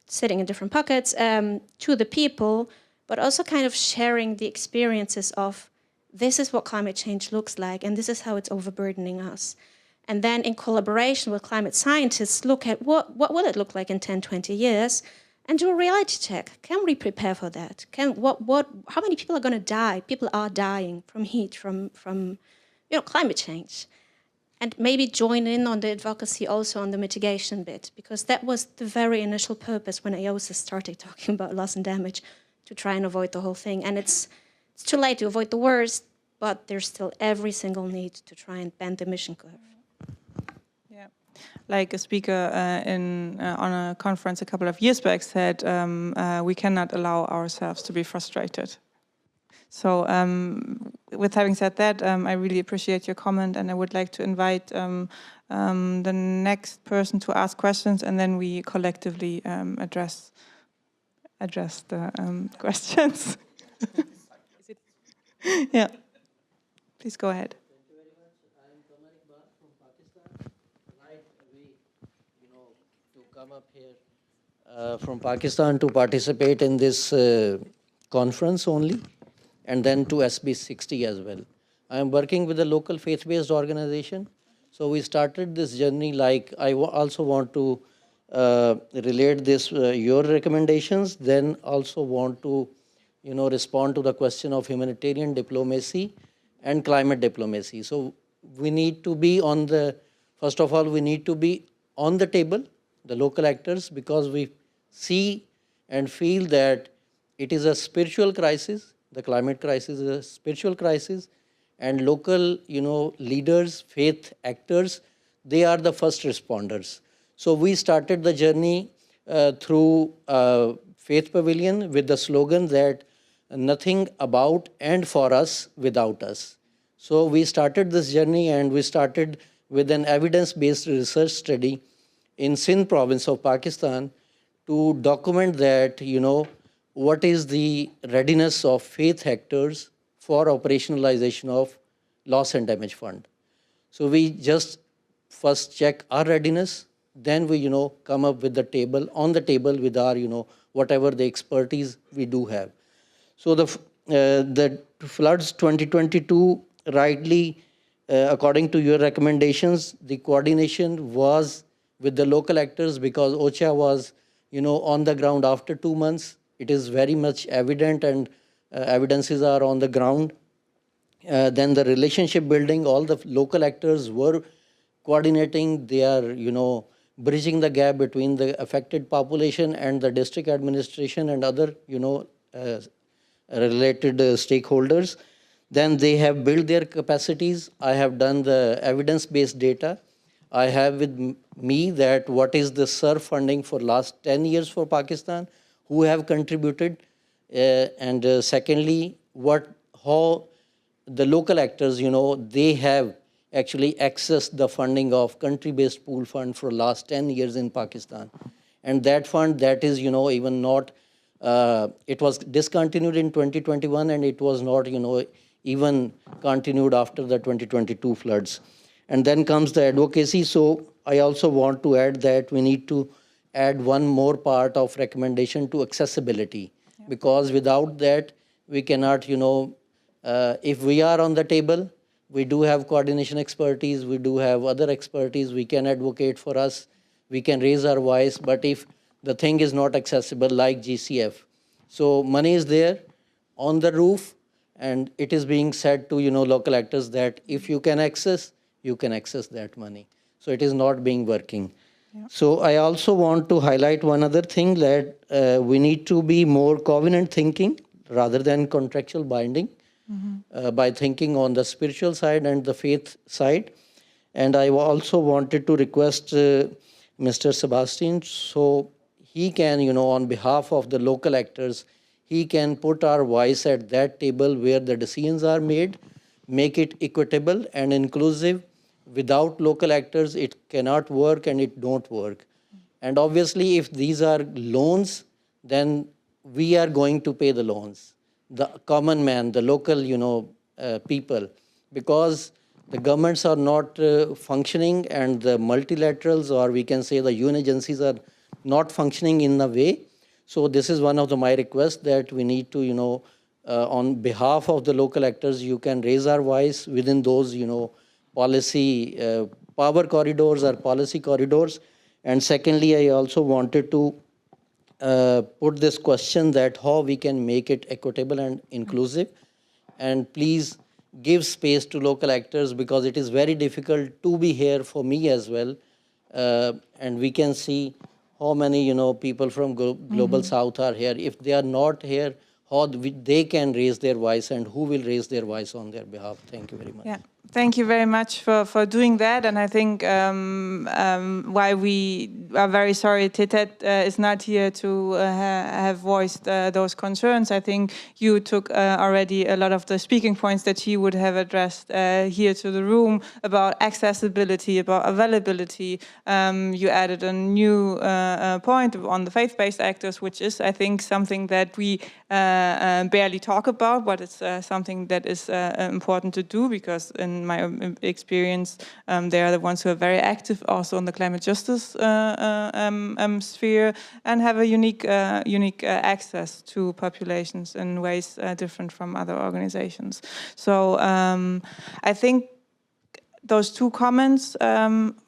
sitting in different pockets, to the people, but also kind of sharing the experiences of this is what climate change looks like, and this is how it's overburdening us. And then in collaboration with climate scientists, look at what will it look like in 10, 20 years, and do a reality check. Can we prepare for that? How many people are going to die? People are dying from heat, from climate change. And maybe join in on the advocacy also on the mitigation bit, because that was the very initial purpose when EOSIS started talking about loss and damage, to try and avoid the whole thing. And it's too late to avoid the worst, but there's still every single need to try and bend the emission curve. Yeah, like a speaker on a conference a couple of years back said, we cannot allow ourselves to be frustrated. So with having said that, I really appreciate your comment, and I would like to invite the next person to ask questions, and then we collectively address the questions. Yeah, please go ahead. Thank you very much. I am Kamar Iqbal from Pakistan. Right away, to come up here from Pakistan to participate in this conference only, and then to SB 60 as well. I am working with a local faith-based organization. So we started this journey like I also want to relate this, your recommendations, then also want to respond to the question of humanitarian diplomacy and climate diplomacy. So we need to be first of all, we need to be on the table, the local actors, because we see and feel that it is a spiritual crisis. The climate crisis is a spiritual crisis, and local, leaders, faith actors, they are the first responders. So we started the journey through Faith Pavilion with the slogan that nothing about and for us without us. So we started this journey, and we started with an evidence-based research study in Sindh province of Pakistan to document that, what is the readiness of faith actors for operationalization of loss and damage fund. So we just first check our readiness, then we, come up with on the table with our, whatever the expertise we do have. So the floods 2022, rightly, according to your recommendations, the coordination was with the local actors because OCHA was, on the ground after 2 months. It is very much evident, and evidences are on the ground. Then the relationship building, all the local actors were coordinating. They are, bridging the gap between the affected population and the district administration and other, related stakeholders. Then they have built their capacities. I have done the evidence-based data. I have with me that what is the SURF funding for last 10 years for Pakistan, who have contributed, and secondly, how the local actors, they have actually accessed the funding of country-based pool fund for last 10 years in Pakistan. And that fund, that is, even not, it was discontinued in 2021, and it was not, even continued after the 2022 floods. And then comes the advocacy. So I also want to add that we need to add one more part of recommendation to accessibility, because without that, we cannot, if we are on the table, we do have coordination expertise, we do have other expertise, we can advocate for us, we can raise our voice, but if the thing is not accessible like GCF. So money is there on the roof, and it is being said to, local actors that if you can access that money. So it is not being working. So I also want to highlight one other thing, that we need to be more covenant thinking rather than contractual binding, by thinking on the spiritual side and the faith side. And I also wanted to request Mr. Sebastian, so he can, on behalf of the local actors, he can put our voice at that table where the decisions are made, make it equitable and inclusive. Without local actors, it cannot work and it don't work. And obviously, if these are loans, then we are going to pay the loans. The common man, the local, people, because the governments are not functioning, and the multilaterals, or we can say the UN agencies, are not functioning in a way. So this is one of my requests, that we need to, on behalf of the local actors, you can raise our voice within those, policy power corridors or policy corridors. And secondly, I also wanted to put this question, that how we can make it equitable and inclusive. And please give space to local actors, because it is very difficult to be here for me as well. And we can see how many, people from Global South are here. If they are not here, how they can raise their voice, and who will raise their voice on their behalf. Thank you very much. Yeah. Thank you very much for doing that. And I think why we are very sorry Tetet is not here to have voiced those concerns. I think you took already a lot of the speaking points that he would have addressed here to the room about accessibility, about availability. You added a new point on the faith-based actors, which is, I think, something that we barely talk about, but it's something that is important to do, because in my experience, they are the ones who are very active also in the climate justice sphere, and have a unique access to populations in ways different from other organizations. So I think those two comments,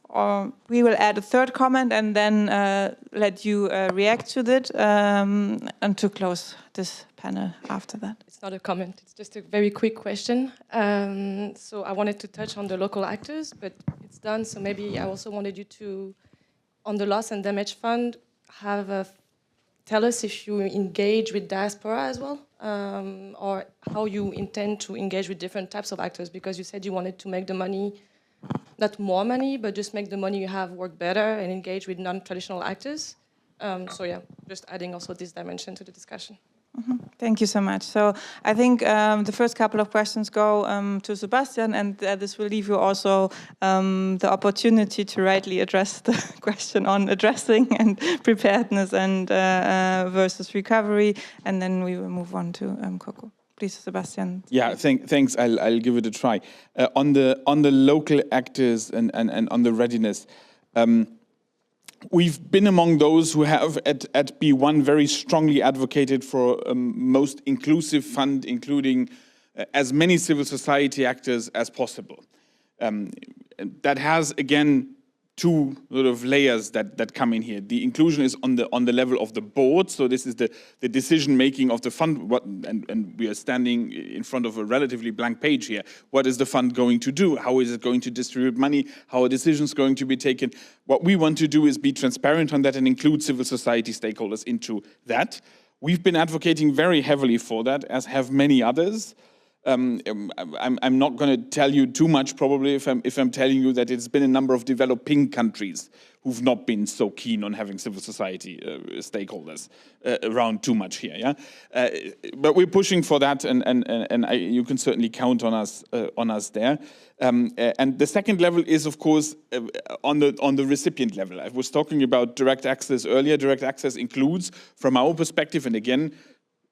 or we will add a third comment and then let you react to it, and to close this panel after that. It's not a comment, it's just a very quick question. So I wanted to touch on the local actors, but it's done. So maybe I also wanted you to, on the Loss and Damage Fund, tell us if you engage with diaspora as well, or how you intend to engage with different types of actors, because you said you wanted to make the money, not more money, but just make the money you have work better and engage with non-traditional actors. So yeah, just adding also this dimension to the discussion. Thank you so much. So I think the first couple of questions go to Sebastian, and this will leave you also the opportunity to rightly address the question on addressing and preparedness and versus recovery, and then we will move on to Coco. Please, Sebastian. Yeah, thanks. I'll give it a try. On the local actors and on the readiness. We've been among those who have at B1 very strongly advocated for a most inclusive fund, including as many civil society actors as possible. That has, again, two sort of layers that come in here. The inclusion is on the level of the board, so this is the decision making of the fund, and we are standing in front of a relatively blank page here. What is the fund going to do? How is it going to distribute money? How are decisions going to be taken? What we want to do is be transparent on that and include civil society stakeholders into that. We've been advocating very heavily for that, as have many others. I'm not going to tell you too much, probably, if I'm telling you that it's been a number of developing countries who've not been so keen on having civil society stakeholders around too much here. Yeah, but we're pushing for that, and you can certainly count on us there. And the second level is, of course, on the recipient level. I was talking about direct access earlier. Direct access includes, from our perspective, and again,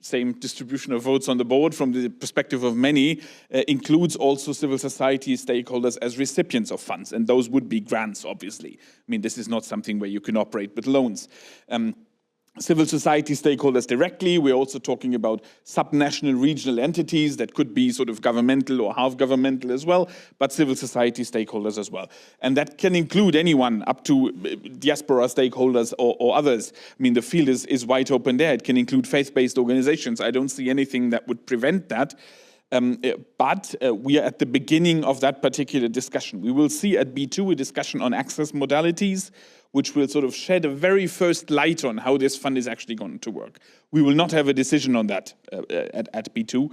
same distribution of votes on the board from the perspective of many, includes also civil society stakeholders as recipients of funds, and those would be grants, obviously. I mean, this is not something where you can operate with loans. Civil society stakeholders directly. We're also talking about subnational regional entities that could be sort of governmental or half governmental as well, but civil society stakeholders as well. And that can include anyone up to diaspora stakeholders or others. I mean, the field is wide open there. It can include faith-based organizations. I don't see anything that would prevent that. But we are at the beginning of that particular discussion. We will see at B2 a discussion on access modalities, which will sort of shed a very first light on how this fund is actually going to work. We will not have a decision on that at B2,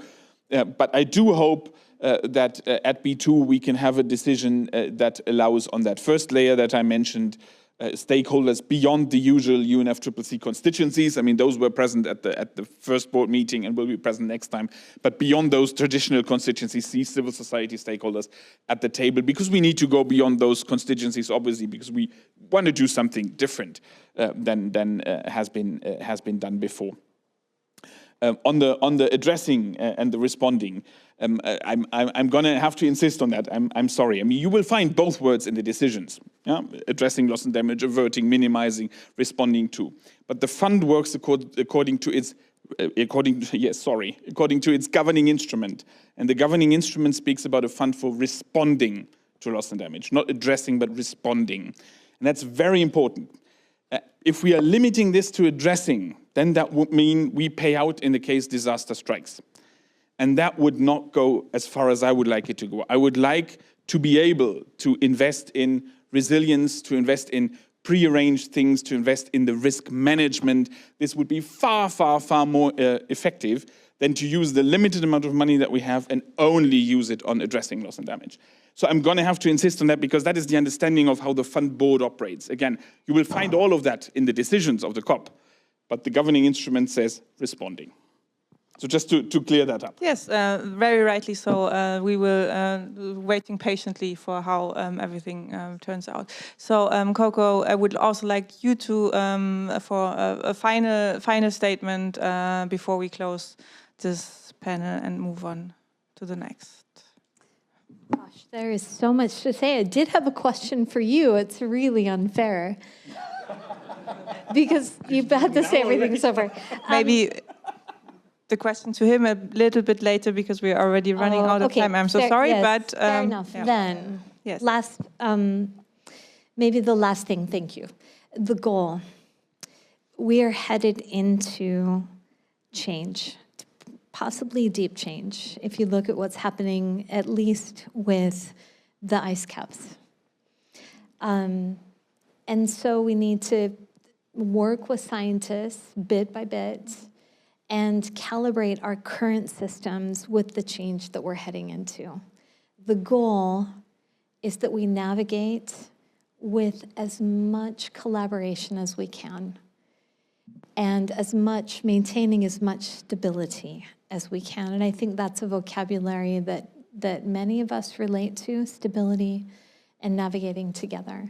but I do hope that at B2 we can have a decision that allows on that first layer that I mentioned, stakeholders beyond the usual UNFCCC constituencies. I mean, those were present at the first board meeting and will be present next time. But beyond those traditional constituencies, see civil society stakeholders at the table, because we need to go beyond those constituencies, obviously, because we want to do something different than has been done before. On the addressing and the responding, I'm going to have to insist on that. I'm sorry. I mean, you will find both words in the decisions: addressing loss and damage, averting, minimizing, responding to. But the fund works according to its governing instrument, and the governing instrument speaks about a fund for responding to loss and damage, not addressing but responding, and that's very important. If we are limiting this to addressing, then that would mean we pay out in the case disaster strikes. And that would not go as far as I would like it to go. I would like to be able to invest in resilience, to invest in prearranged things, to invest in the risk management. This would be far, far, far more effective than to use the limited amount of money that we have and only use it on addressing loss and damage. So I'm going to have to insist on that, because that is the understanding of how the fund board operates. Again, you will find all of that in the decisions of the COP, but the governing instrument says responding. So just to clear that up. Yes, very rightly so. We will waiting patiently for how everything turns out. So, Coco, I would also like you to for a final statement before we close this panel and move on to the next. Gosh, there is so much to say. I did have a question for you. It's really unfair because you've had to say everything so far. Maybe the question to him a little bit later, because we're already running out of time. I'm so sorry, yes, but fair enough. yeah. Then, Yes. last, maybe the last thing. Thank you. The goal. We are headed into change, possibly deep change. If you look at what's happening, at least with the ice caps, and so we need to work with scientists bit by bit and calibrate our current systems with the change that we're heading into. The goal is that we navigate with as much collaboration as we can, and maintaining as much stability as we can. And I think that's a vocabulary that many of us relate to: stability and navigating together.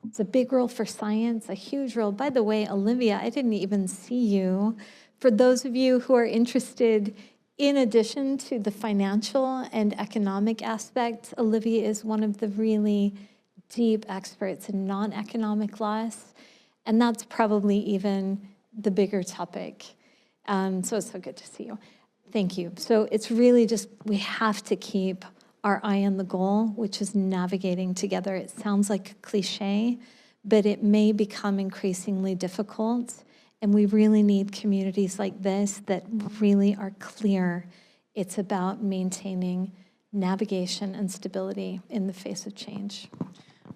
It's a big role for science, a huge role. By the way, Olivia, I didn't even see you. For those of you who are interested, in addition to the financial and economic aspects, Olivia is one of the really deep experts in non-economic loss, and that's probably even the bigger topic. So it's so good to see you. Thank you. So it's really just, we have to keep our eye on the goal, which is navigating together. It sounds like a cliche, but it may become increasingly difficult. And we really need communities like this that really are clear. It's about maintaining navigation and stability in the face of change.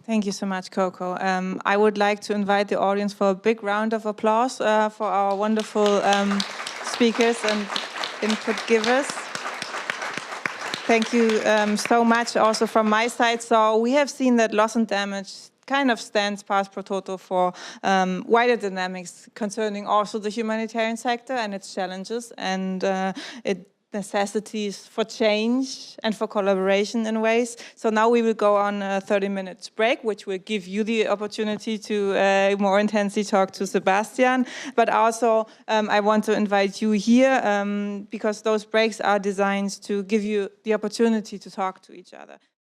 Thank you so much, Coco. I would like to invite the audience for a big round of applause for our wonderful speakers and input givers. Thank you so much also from my side. So we have seen that loss and damage kind of stands pars pro toto for wider dynamics concerning also the humanitarian sector and its challenges and its necessities for change and for collaboration in ways. So now we will go on a 30-minute break, which will give you the opportunity to more intensely talk to Sebastian. But also I want to invite you here because those breaks are designed to give you the opportunity to talk to each other.